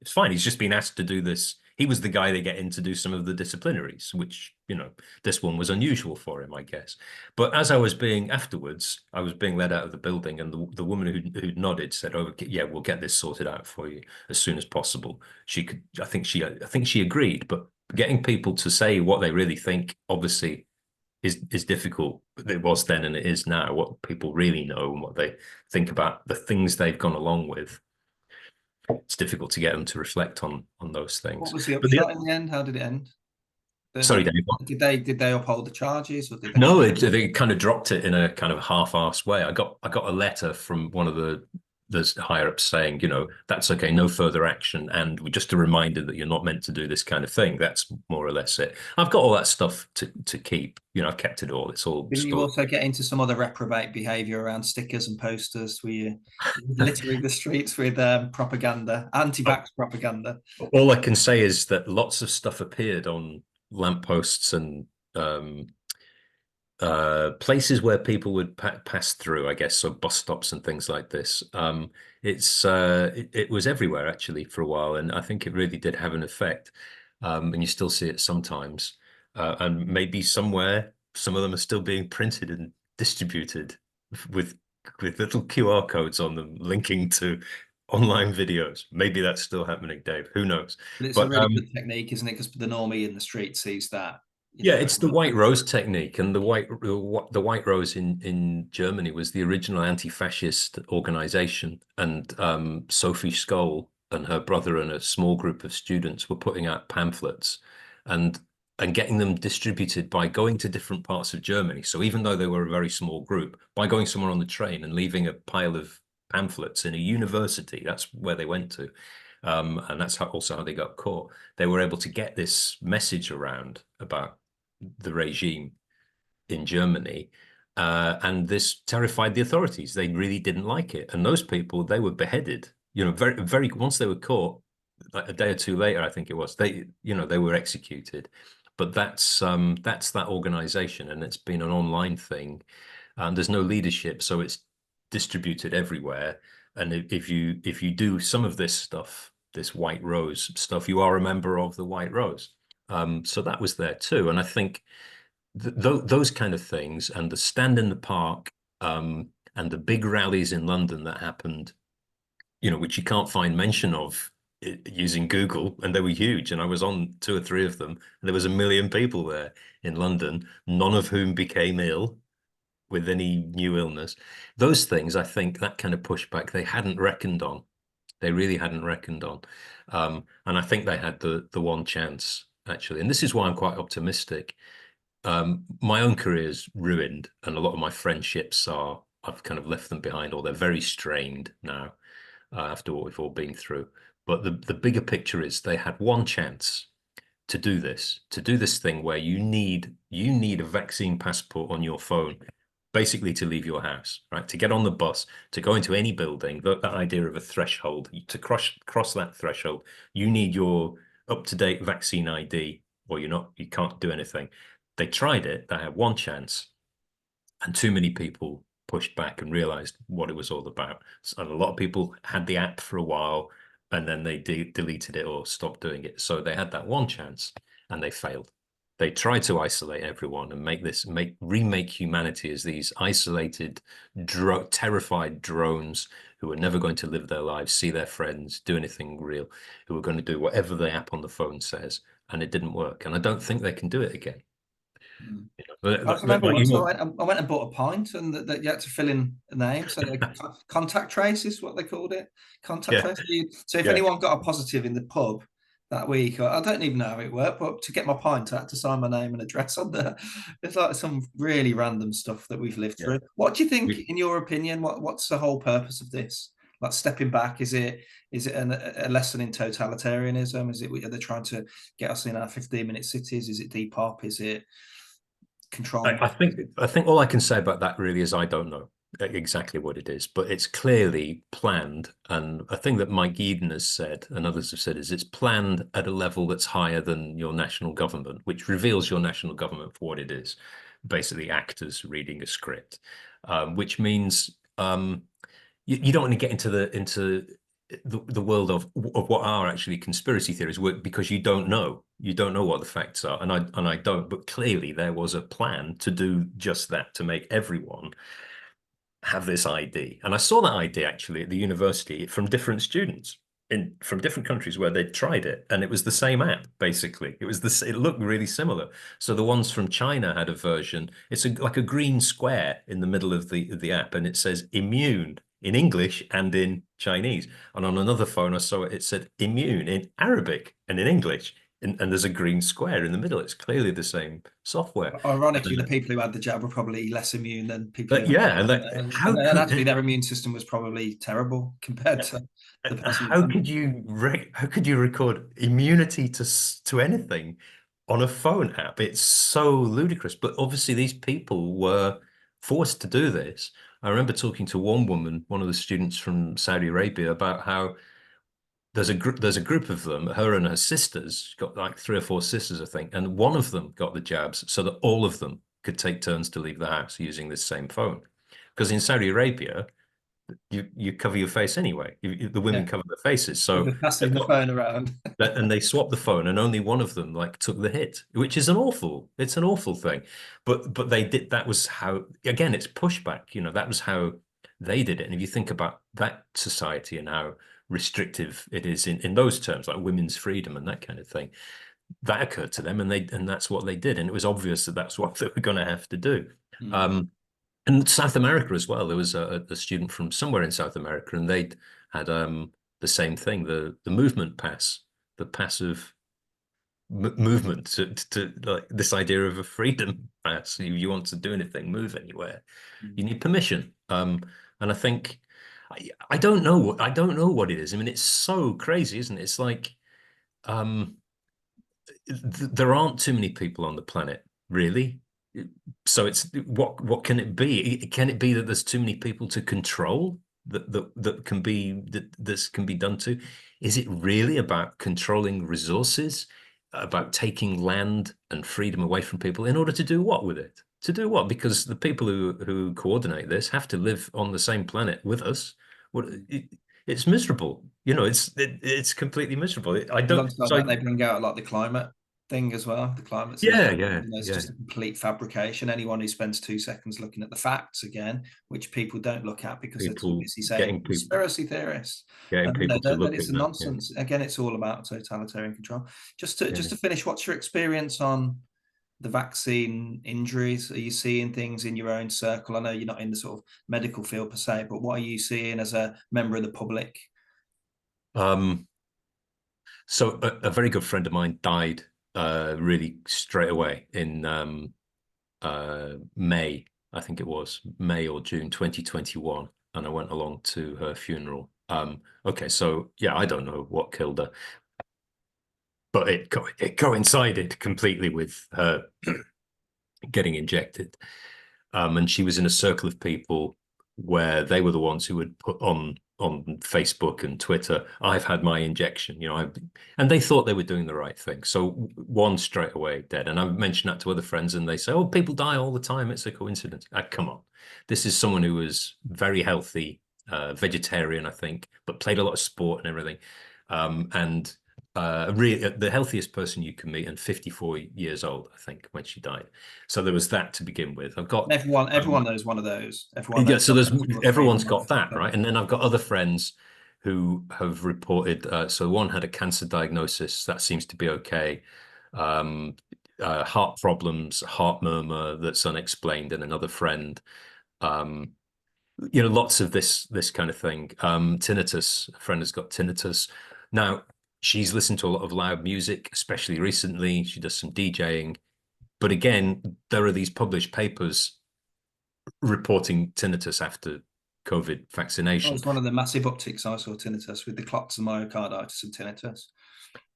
it's fine. He's just been asked to do this. He was the guy they get in to do some of the disciplinaries, which, you know, this one was unusual for him, I guess. But as I was being afterwards, I was being led out of the building, and the woman who nodded said, "Oh, yeah, we'll get this sorted out for you as soon as possible." She could, I think she agreed, but getting people to say what they really think, obviously is difficult. It was then and it is now. What people really know and what they think about the things they've gone along with, it's difficult to get them to reflect on those What things. was the But upshot in the end? How did it end? sorry, Dave. Did they uphold the charges, or did they? No, they kind of dropped it in a kind of half-assed way. I got a letter from one of the higher ups saying, you know, that's okay, no further action, and just a reminder that you're not meant to do this kind of thing. That's more or less it. I've got all that stuff to keep. You know, I've kept it all. It's all Didn't you stored. also get into some other reprobate behaviour around stickers and posters? Were you littering the streets with propaganda, anti-vax propaganda? All I can say is that lots of stuff appeared on lampposts and um, places where people would pass through, I guess, so bus stops and things like this. It was everywhere actually for a while, and I think it really did have an effect. And you still see it sometimes, and maybe somewhere some of them are still being printed and distributed with little QR codes on them linking to online videos. Maybe that's still happening, Dave. Who knows? But it's a But really good technique, isn't it? Because the normie in the street sees that, yeah, it's the white rose technique, and the white rose in Germany was the original anti-fascist organization, and Sophie Scholl and her brother and a small group of students were putting out pamphlets and getting them distributed by going to different parts of Germany. So even though they were a very small group, by going somewhere on the train and leaving a pile of pamphlets in a university, that's where they went to. And that's also how they got caught. They were able to get this message around about the regime in Germany, and this terrified the authorities. They really didn't like it, and those people, they were beheaded. You know, very once they were caught, like a day or two later, I think it was, they were executed. But that's that organization, and it's been an online thing. There's no leadership, so it's distributed everywhere. And if you do some of this stuff, this White Rose stuff, you are a member of the White Rose. So that was there too. And I think those kind of things, and the stand in the park and the big rallies in London that happened, which you can't find mention of using Google, and they were huge. And I was on two or three of them, and there was 1 million people there in London, none of whom became ill with any new illness. Those things, I think, that kind of pushback, they hadn't reckoned on. They really hadn't reckoned on. And I think they had the one chance, actually. And this is why I'm quite optimistic. My own career is ruined, and a lot of my friendships I've kind of left them behind, or they're very strained now after what we've all been through. But the bigger picture is they had one chance to do this thing where you need a vaccine passport on your phone, basically to leave your house, right? To get on the bus, to go into any building, that idea of a threshold, to cross that threshold, you need your up-to-date vaccine ID, or you can't do anything. They tried it, they had one chance, and too many people pushed back and realized what it was all about. And a lot of people had the app for a while, and then they deleted it or stopped doing it. So they had that one chance, and they failed. They tried to isolate everyone and remake humanity as these isolated, terrified drones who are never going to live their lives, see their friends, do anything real, who are going to do whatever the app on the phone says. And it didn't work. And I don't think they can do it again. Mm. I remember Like, once I went and bought a pint, and that you had to fill in a name. So contact trace is what they called it. Contact yeah, trace. So if yeah. anyone got a positive in the pub that week, I don't even know how it worked, but to get my pint, I had to sign my name and address on there. It's like some really random stuff that we've lived Yeah. through. What do you think, in your opinion? What's the whole purpose of this? Like stepping back, is it a lesson in totalitarianism? Are they trying to get us in our 15-minute cities? Is it Depop? Is it control? I think all I can say about that really is I don't know exactly what it is, but it's clearly planned. And a thing that Mike Eden has said and others have said is it's planned at a level that's higher than your national government, which reveals your national government for what it is, basically actors reading a script, which means you don't want to get into the world of what are actually conspiracy theories, because you don't know what the facts are, and I don't. But clearly there was a plan to do just that, to make everyone have this ID. And I saw that ID actually at the university from different students from different countries where they'd tried it, and it was the same app. Basically, it looked really similar. So the ones from China had a version. It's like a green square in the middle of the app, and it says immune in English and in Chinese. And on another phone I saw it said immune in Arabic and in English. And there's a green square in the middle. It's clearly the same software. Ironically, the people who had the jab were probably less immune than people who But yeah, and how and actually could their immune system was probably terrible compared to the person. how could you record immunity to anything on a phone app? It's so ludicrous. But obviously, these people were forced to do this. I remember talking to one woman, one of the students from Saudi Arabia, about how there's a group of them, her and her sisters, got like 3 or 4 sisters, I think, and one of them got the jabs so that all of them could take turns to leave the house using this same phone. Because in Saudi Arabia, you cover your face anyway. The women Yeah, cover their faces, so they're passing they've the got phone around. and they swapped the phone, and only one of them like took the hit, which is it's an awful thing. But they did. That was how, again, it's pushback. That was how they did it. And if you think about that society and how restrictive it is in those terms, like women's freedom and that kind of thing, that occurred to them, and that's what they did, and it was obvious that that's what they were going to have to do. Mm. And South America as well. There was a student from somewhere in South America, and they had the same thing, the movement pass, the passive movement to like this idea of a freedom pass. You want to do anything, move anywhere, you need permission. And I think I don't know what it is. I mean, it's so crazy, isn't it? It's like um, there aren't too many people on the planet, really. So it's what can it be? Can it be that there's too many people to control that this can be done to? Is it really about controlling resources, about taking land and freedom away from people in order to do what with it? To do what? Because the people who coordinate this have to live on the same planet with us. It's miserable. It's completely miserable. I don't. Alongside So that, they bring out like the climate. thing as well. The climate science, Yeah, yeah, it's yeah. just a complete fabrication. Anyone who spends 2 seconds looking at the facts again, which people don't look at because they're too People busy saying getting people conspiracy theorists, getting people to that look it's at a that. Yeah. nonsense. Again, it's all about totalitarian control. Yeah. Just to finish, what's your experience on the vaccine injuries? Are you seeing things in your own circle? I know you're not in the sort of medical field per se, but what are you seeing as a member of the public? Um, so a very good friend of mine died really straight away in May, I think it was May or June 2021, and I went along to her funeral. Okay, so yeah, I don't know what killed her, but it coincided completely with her getting injected. And she was in a circle of people where they were the ones who would put on Facebook and Twitter, "I've had my injection," and they thought they were doing the right thing. So one straight away dead. And I've mentioned that to other friends, and they say, "Oh, people die all the time. It's a coincidence." Come on, this is someone who was very healthy, vegetarian, I think, but played a lot of sport and everything, and really the healthiest person you can meet, and 54 years old, I think, when she died. So there was that to begin with. I've got Everyone knows one of those. Everyone yeah, knows so one of there's those sort of everyone's freedom of. got that, right? And then I've got other friends who have reported. So one had a cancer diagnosis that seems to be okay. Um, Heart problems, heart murmur that's unexplained, and another friend. Um, Lots of this kind of thing. Tinnitus. A friend has got tinnitus. Now she's listened to a lot of loud music, especially recently. She does some DJing, but again, there are these published papers reporting tinnitus after COVID Oh, vaccination. it's one of the massive upticks I saw tinnitus with the clots and myocarditis and tinnitus.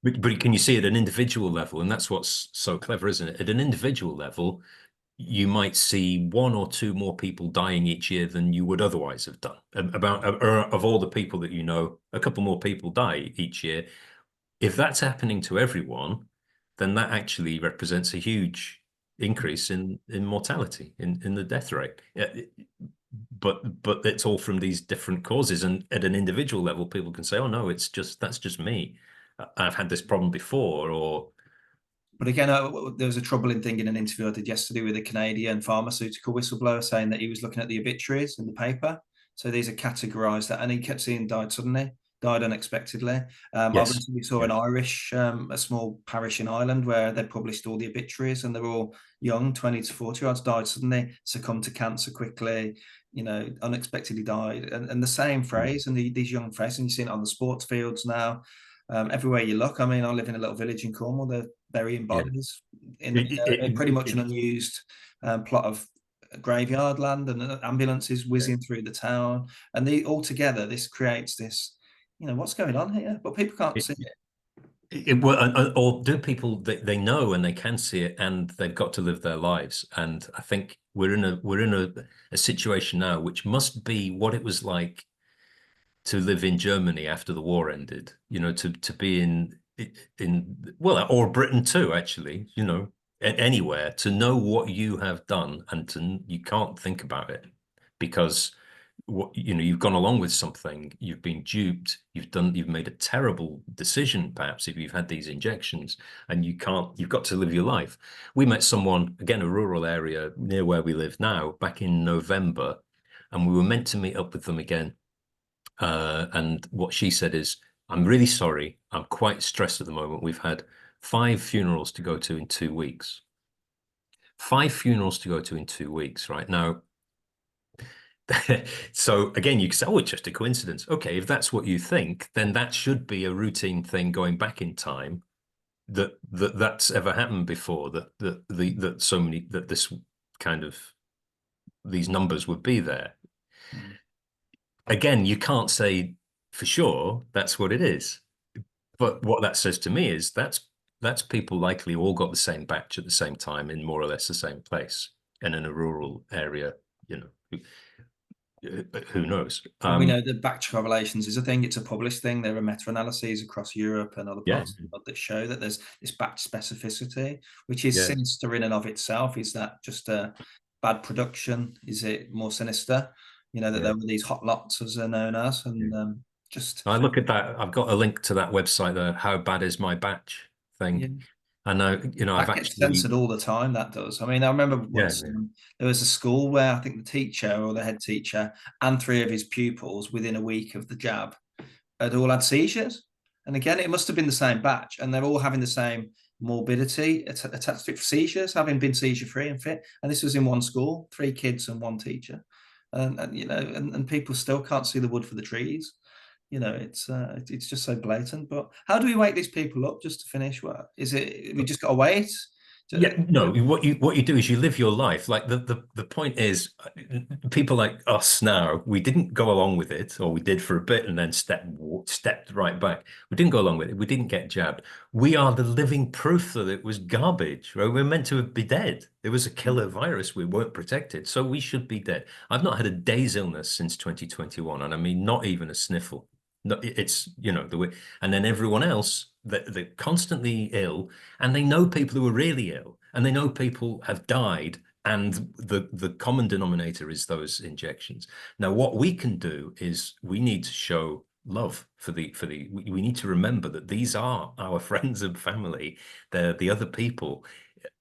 But can you see at an individual level, and that's what's so clever, isn't it? At an individual level, you might see one or two more people dying each year than you would otherwise have done. About of all the people that you know, a couple more people die each year. If that's happening to everyone, then that actually represents a huge increase in mortality, in the death rate. But it's all from these different causes, and at an individual level people can say, oh no, that's just me, I've had this problem before. Or But again, there was a troubling thing in an interview I did yesterday with a Canadian pharmaceutical whistleblower saying that he was looking at the obituaries in the paper. So these are categorized, and he kept seeing died suddenly, died unexpectedly. I yes, recently saw yeah, an Irish, a small parish in Ireland where they published all the obituaries, and they're all young, 20 to 40 year olds, died suddenly, succumbed to cancer quickly, unexpectedly died. And the same phrase, and these young faces, and you see it on the sports fields now. Everywhere you look, I mean, I live in a little village in Cornwall. They're burying yeah. bodies it, in pretty much an it, unused plot of graveyard land, and ambulances yeah. whizzing through the town. And all together, this creates this, what's going on here? But people can't It, see it. or do people, they know and they can see it, and they've got to live their lives. And I think we're in a situation now which must be what it was like to live in Germany after the war ended, to be in well, or Britain too, actually, anywhere, to know what you have done, and you can't think about it because you've gone along with something, you've been duped, you've made a terrible decision, perhaps, if you've had these injections, and you've got to live your life. We met someone, again, a rural area near where we live now, back in November, and we were meant to meet up with them again. And what she said is, I'm really sorry. I'm quite stressed at the moment. We've had 5 funerals to go to in 2 weeks. 5 funerals to go to in 2 weeks, right? Now, so again, you can say, oh, it's just a coincidence. Okay, if that's what you think, then that should be a routine thing going back in time, that's ever happened before, that this kind of these numbers would be there. Mm. Again, you can't say for sure that's what it is. But what that says to me is that's people likely all got the same batch at the same time in more or less the same place, and in a rural area, who knows? And we know that batch correlations is a thing. It's a published thing. There are meta-analyses across Europe and other Yeah, parts of the world that show that there's this batch specificity, which is yeah, sinister in and of itself. Is that just a bad production? Is it more sinister? That yeah, there were these hot lots, as they're known as, yeah. and just I look at that. I've got a link to that website, the "How bad is my batch" yeah. thing. And I, I've That gets actually, censored all the time. That does. I mean, I remember yeah, once yeah. there was a school where I think the teacher or the head teacher and three of his pupils within a week of the jab had all had seizures. And again, it must have been the same batch, and they're all having the same morbidity attached to seizures, having been seizure free and fit. And this was in one school, three kids and one teacher, and and people still can't see the wood for the trees. It's just so blatant. But how do we wake these people up? Just to finish, what is it? We just got to wait. Yeah, no, what you do is you live your life. Like the point is, people like us now, we didn't go along with it, or we did for a bit and then stepped right back. We didn't go along with it. We didn't get jabbed. We are the living proof that it was garbage. Right? We're meant to be dead. It was a killer virus. We weren't protected, so we should be dead. I've not had a day's illness since 2021, and I mean not even a sniffle. No, it's the way, and then everyone else they're constantly ill, and they know people who are really ill, and they know people have died, and the common denominator is those injections. Now, what we can do is we need to show love we need to remember that these are our friends and family. They're the other people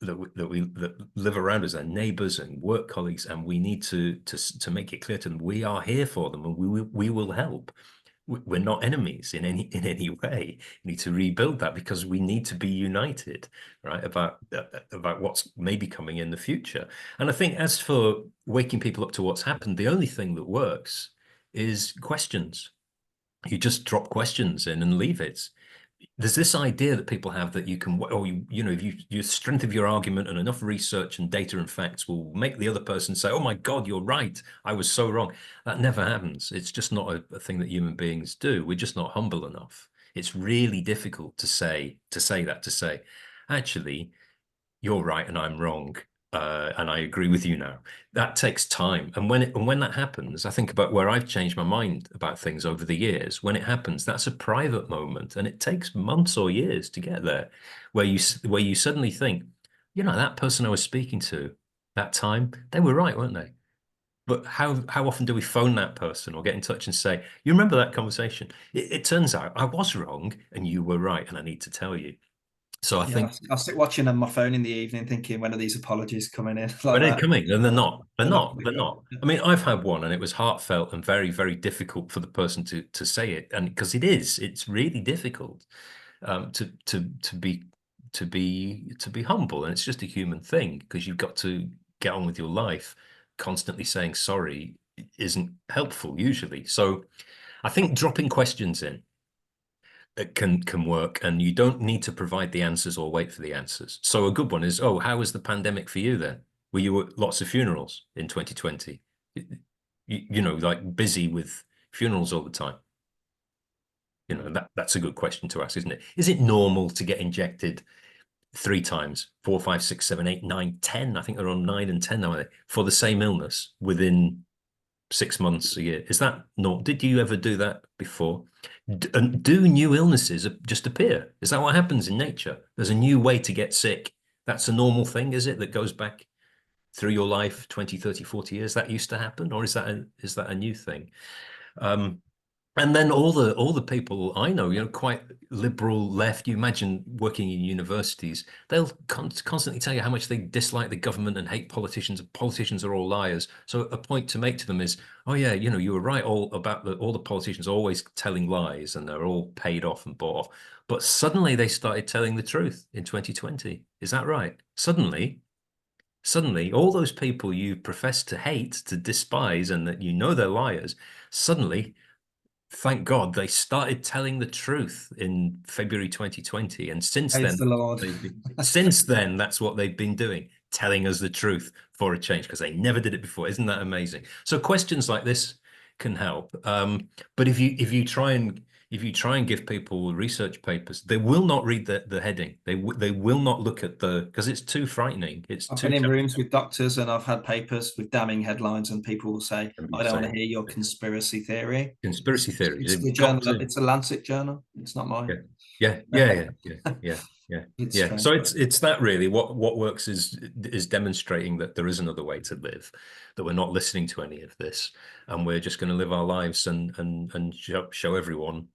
that live around us, our neighbors and work colleagues, and we need to make it clear to them we are here for them, and we will help. We're not enemies in any way. We need to rebuild that because we need to be united, right, about what's maybe coming in the future. And I think as for waking people up to what's happened, the only thing that works is questions. You just drop questions in and leave it. There's this idea that people have that you can, or if you strength of your argument and enough research and data and facts will make the other person say, "Oh my God, you're right. I was so wrong." That never happens. It's just not a thing that human beings do. We're just not humble enough. It's really difficult to say, actually, you're right and I'm wrong. And I agree with you now. That takes time. And when that happens, I think about where I've changed my mind about things over the years. When it happens, that's a private moment, and it takes months or years to get there, where you suddenly think, that person I was speaking to that time, they were right, weren't they? But how often do we phone that person or get in touch and say, you remember that conversation? It turns out I was wrong and you were right, and I need to tell you. So I Yeah, think I'll sit watching on my phone in the evening, thinking when are these apologies coming in like but they're that. coming, and they're Uh, not. They're they're not not. coming They're through. not. I mean, I've had one, and it was heartfelt and very, very difficult for the person to say it, and because it's really difficult to be humble, and it's just a human thing because you've got to get on with your life. Constantly saying sorry isn't helpful usually. So I think dropping questions in it can work, and you don't need to provide the answers or wait for the answers. So a good one is, oh, how was the pandemic for you then? Were you at lots of funerals in 2020? Like busy with funerals all the time? That's a good question to ask, isn't it? Is it normal to get injected 3 times, 4, 5, 6, 7, 8, 9, 10? I think they're on 9 and 10 now for the same illness within 6 months, a year. Is that not? Did you ever do that before? And do new illnesses just appear? Is that what happens in nature? There's a new way to get sick. That's a normal thing, is it? That goes back through your life 20, 30, 40 years. That used to happen, or is that a new thing? And then all the people I know, quite liberal left. You imagine working in universities, they'll constantly tell you how much they dislike the government and hate politicians. Politicians are all liars. So a point to make to them is, oh yeah, you were right all about all the politicians always telling lies and they're all paid off and bought off. But suddenly they started telling the truth in 2020. Is that right? Suddenly, all those people you profess to hate, to despise, and that they're liars, suddenly thank God they started telling the truth in February 2020. And since Praise then, the Lord. that's what they've been doing, telling us the truth for a change, because they never did it before. Isn't that amazing? So questions like this can help. But if you try and give people research papers, they will not read the heading. They will not look at because it's too frightening. It's I've too been in telling. rooms with doctors and I've had papers with damning headlines, and people will say, And "I you don't want say to hear your conspiracy theory." conspiracy theories. It's the They've got journal. to. It's a Lancet journal. It's not Yeah, mine. yeah, yeah, yeah, yeah, yeah, yeah, It's yeah. strange. So it's that really. What works is demonstrating that there is another way to live, that we're not listening to any of this, and we're just going to live our lives and show everyone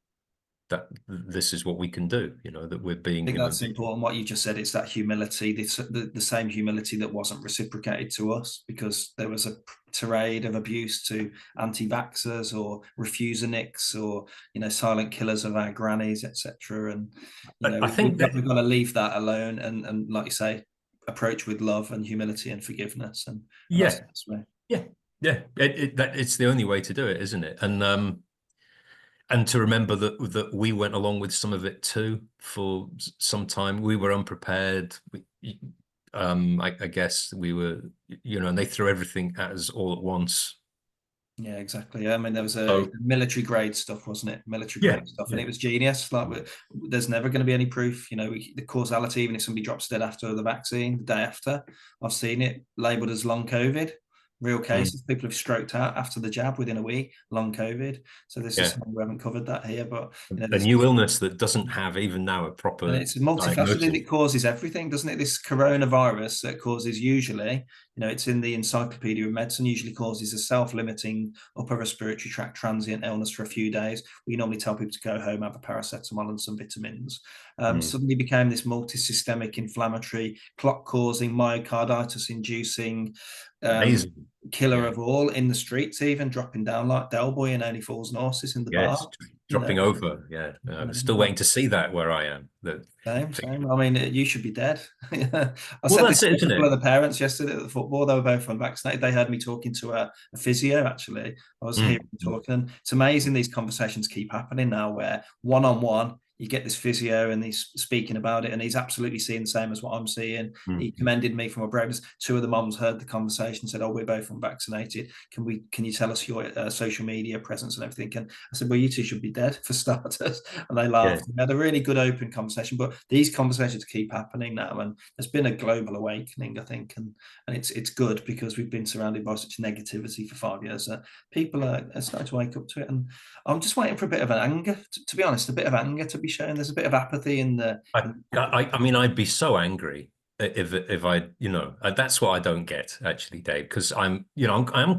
that this is what we can do, you know, that we're being I think human that's beings. important. What you just said, it's that humility, the same humility that wasn't reciprocated to us because there was a tirade of abuse to anti-vaxxers or refuseniks or, you know, silent killers of our grannies, etc. And, you know, I think that, we've got to leave that alone and like you say, approach with love and humility and forgiveness. And that's yeah, the best way. yeah, yeah. It's the only way to do it, isn't it? And to remember that we went along with some of it too for some time. We were unprepared. I guess we were, you know, and they threw everything at us all at once. Yeah, exactly. I mean, there was a So military grade stuff, wasn't it? Military yeah, grade stuff, and yeah. it was genius. Like, there's never going to be any proof. You know, the causality, even if somebody drops dead after the vaccine, the day after, I've seen it labelled as long COVID. Real Mm, cases, people have stroked out after the jab within a week, long COVID. So this is yeah. something we haven't covered that here, but you know, A there's new illness that doesn't have even now a and proper it's multifaceted. diagnosis. It causes everything, doesn't it? This coronavirus that causes usually, you know, it's in the Encyclopedia of Medicine, usually causes a self-limiting upper respiratory tract transient illness for a few days. We normally tell people to go home, have a paracetamol and some vitamins. Mm. Suddenly became this multi-systemic inflammatory, clot-causing, myocarditis-inducing, Amazing. killer Yeah. of all in the streets, even dropping down like Del Boy and Only Fools and Horses in the bar. Yes. You know, Dropping over. Yeah. I'm still waiting to see that where I am. same. I mean, you should be dead. I Well, said this that's it, to a isn't couple of it? the parents yesterday at the football. They were both unvaccinated. They heard me talking to a physio, actually. I was Mm. hearing talking. And it's amazing these conversations keep happening now where one-on-one, you get this physio and he's speaking about it and he's absolutely seeing the same as what I'm seeing. Mm. He commended me for my brokenness. Two of the moms heard the conversation, said, "Oh, we're both unvaccinated. Can you tell us your social media presence and everything?" And I said, "Well, you two should be dead for starters." And they Yeah. laughed. We had a really good open conversation, but these conversations keep happening now, and there's been a global awakening, I think, and it's good because we've been surrounded by such negativity for 5 years. People are starting to wake up to it, and I'm just waiting for a bit of an anger, to be honest, a bit of anger to be shown. There's a bit of apathy in the. I mean, I'd be so angry if I, you know, that's what I don't get actually, Dave, because I'm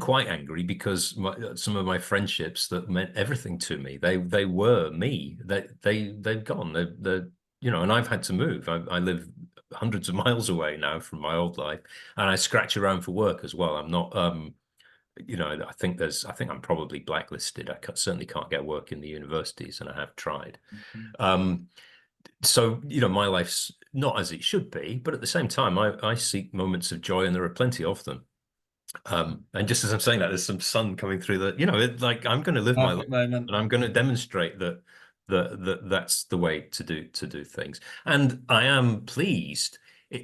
quite angry because some of my friendships that meant everything to me, they were me. They've gone. They're, you know, and I've had to move. I live hundreds of miles away now from my old life, and I scratch around for work as well. I'm not, you know, I think I'm probably blacklisted. Certainly can't get work in the universities, and I have tried. Um, so, you know, my life's not as it should be, but at the same time, I seek moments of joy, and there are plenty of them. And just as I'm saying that, there's some sun coming through that, you know, like I'm going to live my life, Perfect moment. and I'm going to demonstrate that's the way to do things. And I am pleased.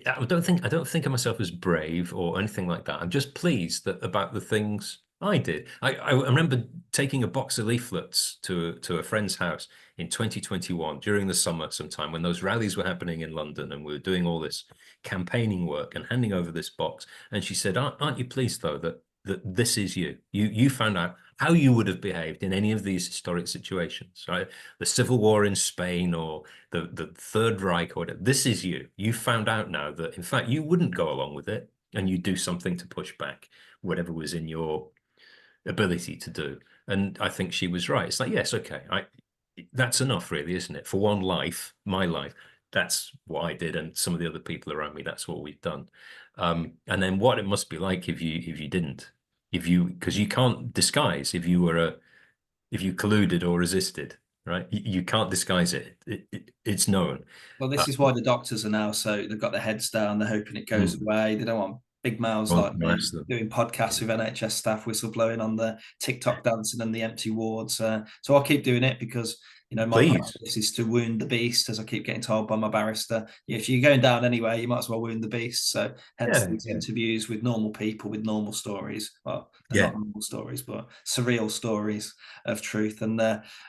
I don't think of myself as brave or anything like that. I'm just pleased that about the things I did. I remember taking a box of leaflets to a friend's house in 2021 during the summer sometime when those rallies were happening in London and we were doing all this campaigning work and handing over this box. And she said, aren't you pleased though that this is you? You found out how you would have behaved in any of these historic situations, right? The Civil War in Spain or the Third Reich or whatever. This is you. You found out now that in fact you wouldn't go along with it and you do something to push back whatever was in your ability to do. And I think she was right. It's like, yes, okay, that's enough, really, isn't it? For one life, my life, that's what I did, and some of the other people around me, that's what we've done. And then what it must be like if you didn't, because you can't disguise if you colluded or resisted, right? You can't disguise it. It's known. Well, Uh, this is why the doctors are now so they've got their heads down. They're hoping it goes mm, away. They don't want big mouths won't like me ask them. doing podcasts with NHS staff whistleblowing on the TikTok dancing and the empty wards. So I'll keep doing it because you know my Please. practice is to wound the beast, as I keep getting told by my barrister. If you're going down anyway, you might as well wound the beast. So hence Yeah, these yeah, interviews with normal people with normal stories. Well, they're not yeah. normal stories, but surreal stories of truth. And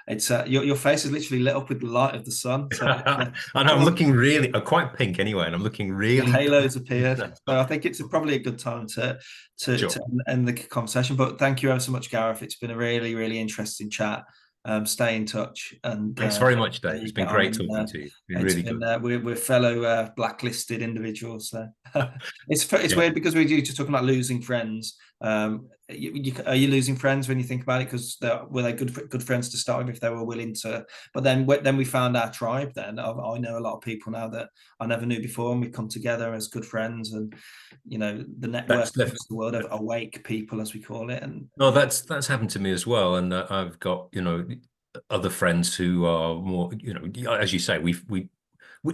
it's your face is literally lit up with the light of the sun. So And I'm looking really, I'm quite pink anyway, and I'm looking your really halos pleased appeared. So now. I think it's probably a good time to Sure. end the conversation. But thank you ever so much, Gareth. It's been a really, really interesting chat. Stay in touch and Thanks very much, how Dave. It's you been get on. great And talking to you. It's been it's really been good. we're fellow blacklisted individuals. So it's Yeah. weird because we're just talking about losing friends. are you losing friends when you think about it? Because were they good friends to start with if they were willing to? But then we found our tribe. Then I know a lot of people now that I never knew before, and we come together as good friends. And the network That's across the world of definitely. awake people, as we call it. And No, that's happened to me as well, and I've got other friends who are more as you say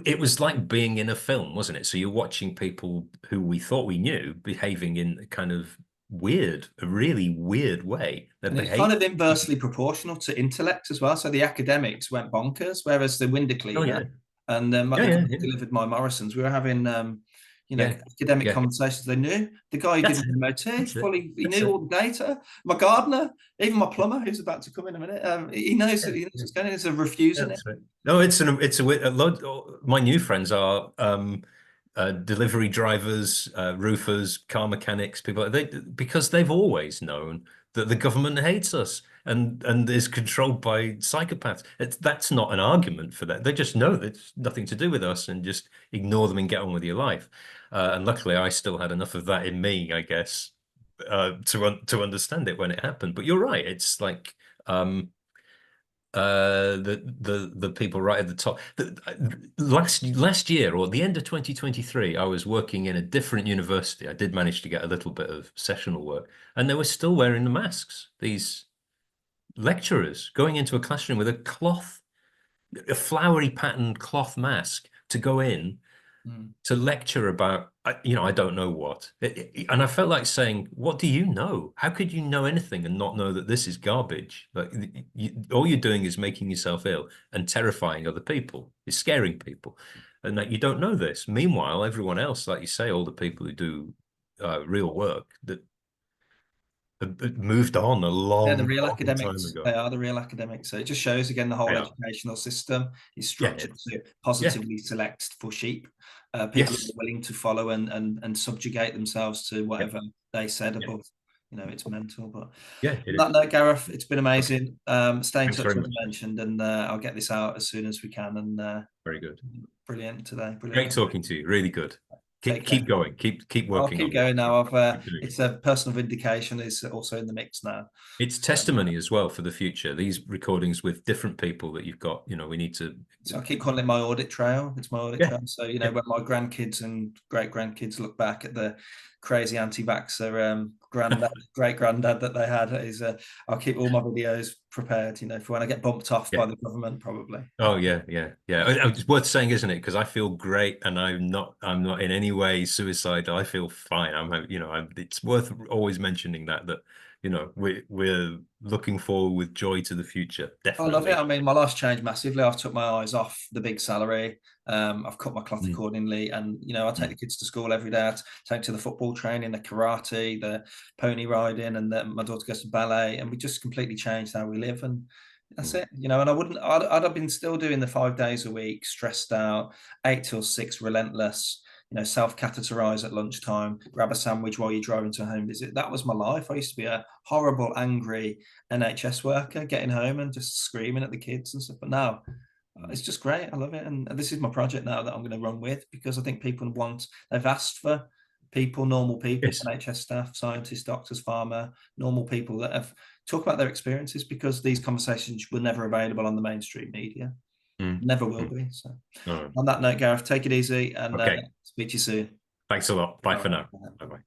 it was like being in a film, wasn't it? So you're watching people who we thought we knew behaving in a kind of a really weird way. They're And it's kind behaving. of inversely proportional to intellect as well. So the academics went bonkers, whereas the window Oh cleaner yeah, and yeah, the guy yeah, who yeah, delivered my Morrisons, we were having, yeah, academic yeah. conversations. They knew the guy who did That's my it. MOT That's it. fully, he That's knew it. all the data. My gardener, even my plumber, who's about to come in a minute, Yeah, he knows yeah. what's going on. He's refusing it. That's right. No, a lot. My new friends are delivery drivers, roofers, car mechanics, people because they've always known that the government hates us and is controlled by psychopaths. That's not an argument for that. They just know that it's nothing to do with us and just ignore them and get on with your life. And luckily, I still had enough of that in me, I guess, to understand it when it happened. But you're right. It's like. The people right at the top. Last year or at the end of 2023, I was working in a different university. I did manage to get a little bit of sessional work, and they were still wearing the masks. These lecturers going into a classroom with a flowery patterned cloth mask to go in Mm. to lecture about, I don't know what. And I felt like saying, what do you know? How could you know anything and not know that this is garbage? Like, all you're doing is making yourself ill and terrifying other people. It's scaring people. And that you don't know this. Meanwhile, everyone else, like you say, all the people who do real work that have moved on a They're the long, real long time academics. They ago. are the real academics. So it just shows again the whole Yeah. educational system is Yeah. structured to Yeah. positively select for sheep, people who Yes. are willing to follow and subjugate themselves to Yeah. whatever they said Yeah. above. It's mental. But Yeah, it on is. that note, Gareth, it's been Okay. amazing. Stay in Thanks touch very as much. I mentioned, and I'll get this out as soon as we can. And Very good. brilliant today, brilliant. Great talking to you. Really good. Take Keep care. going. Keep I'll working keep on what going now. keep doing it. It's a personal vindication is also in the mix now. It's testimony as well for the future. These recordings with different people that you've got, we need to. So I keep calling it my audit trail. It's my audit Yeah, trail. So, yeah, when my grandkids and great grandkids look back at the crazy anti-vaxxer granddad, great granddad that they had, I'll keep all my videos prepared, for when I get bumped off yeah. by the government, probably. Oh yeah, yeah, yeah. It's worth saying, isn't it? Because I feel great, and I'm not in any way suicidal. I feel fine. It's worth always mentioning that we're looking forward with joy to the future. I love it. Definitely. I mean, my life's changed massively. I've took my eyes off the big salary. I've cut my cloth Mm, accordingly, and I take the mm, kids to school every day. I take to the football training, the karate, the pony riding, and my daughter goes to ballet, and we just completely changed how we live. And that's mm, it. And I wouldn't. I'd have been still doing the 5 days a week, stressed out, 8 till 6, relentless. Self-catheterize at lunchtime, grab a sandwich while you're driving to a home visit. That was my life. I used to be a horrible, angry NHS worker, getting home and just screaming at the kids and stuff. But now mm. it's just great. I love it. And this is my project now that I'm going to run with because I think they've asked for people, normal people, Yes. NHS staff, scientists, doctors, farmer, normal people that have talk about their experiences because these conversations were never available on the mainstream media. Mm, Never will mm. be. So All right. on that note, Gareth, take it easy and Okay. speak to you soon. Thanks a lot. Bye All for now. right. Bye bye.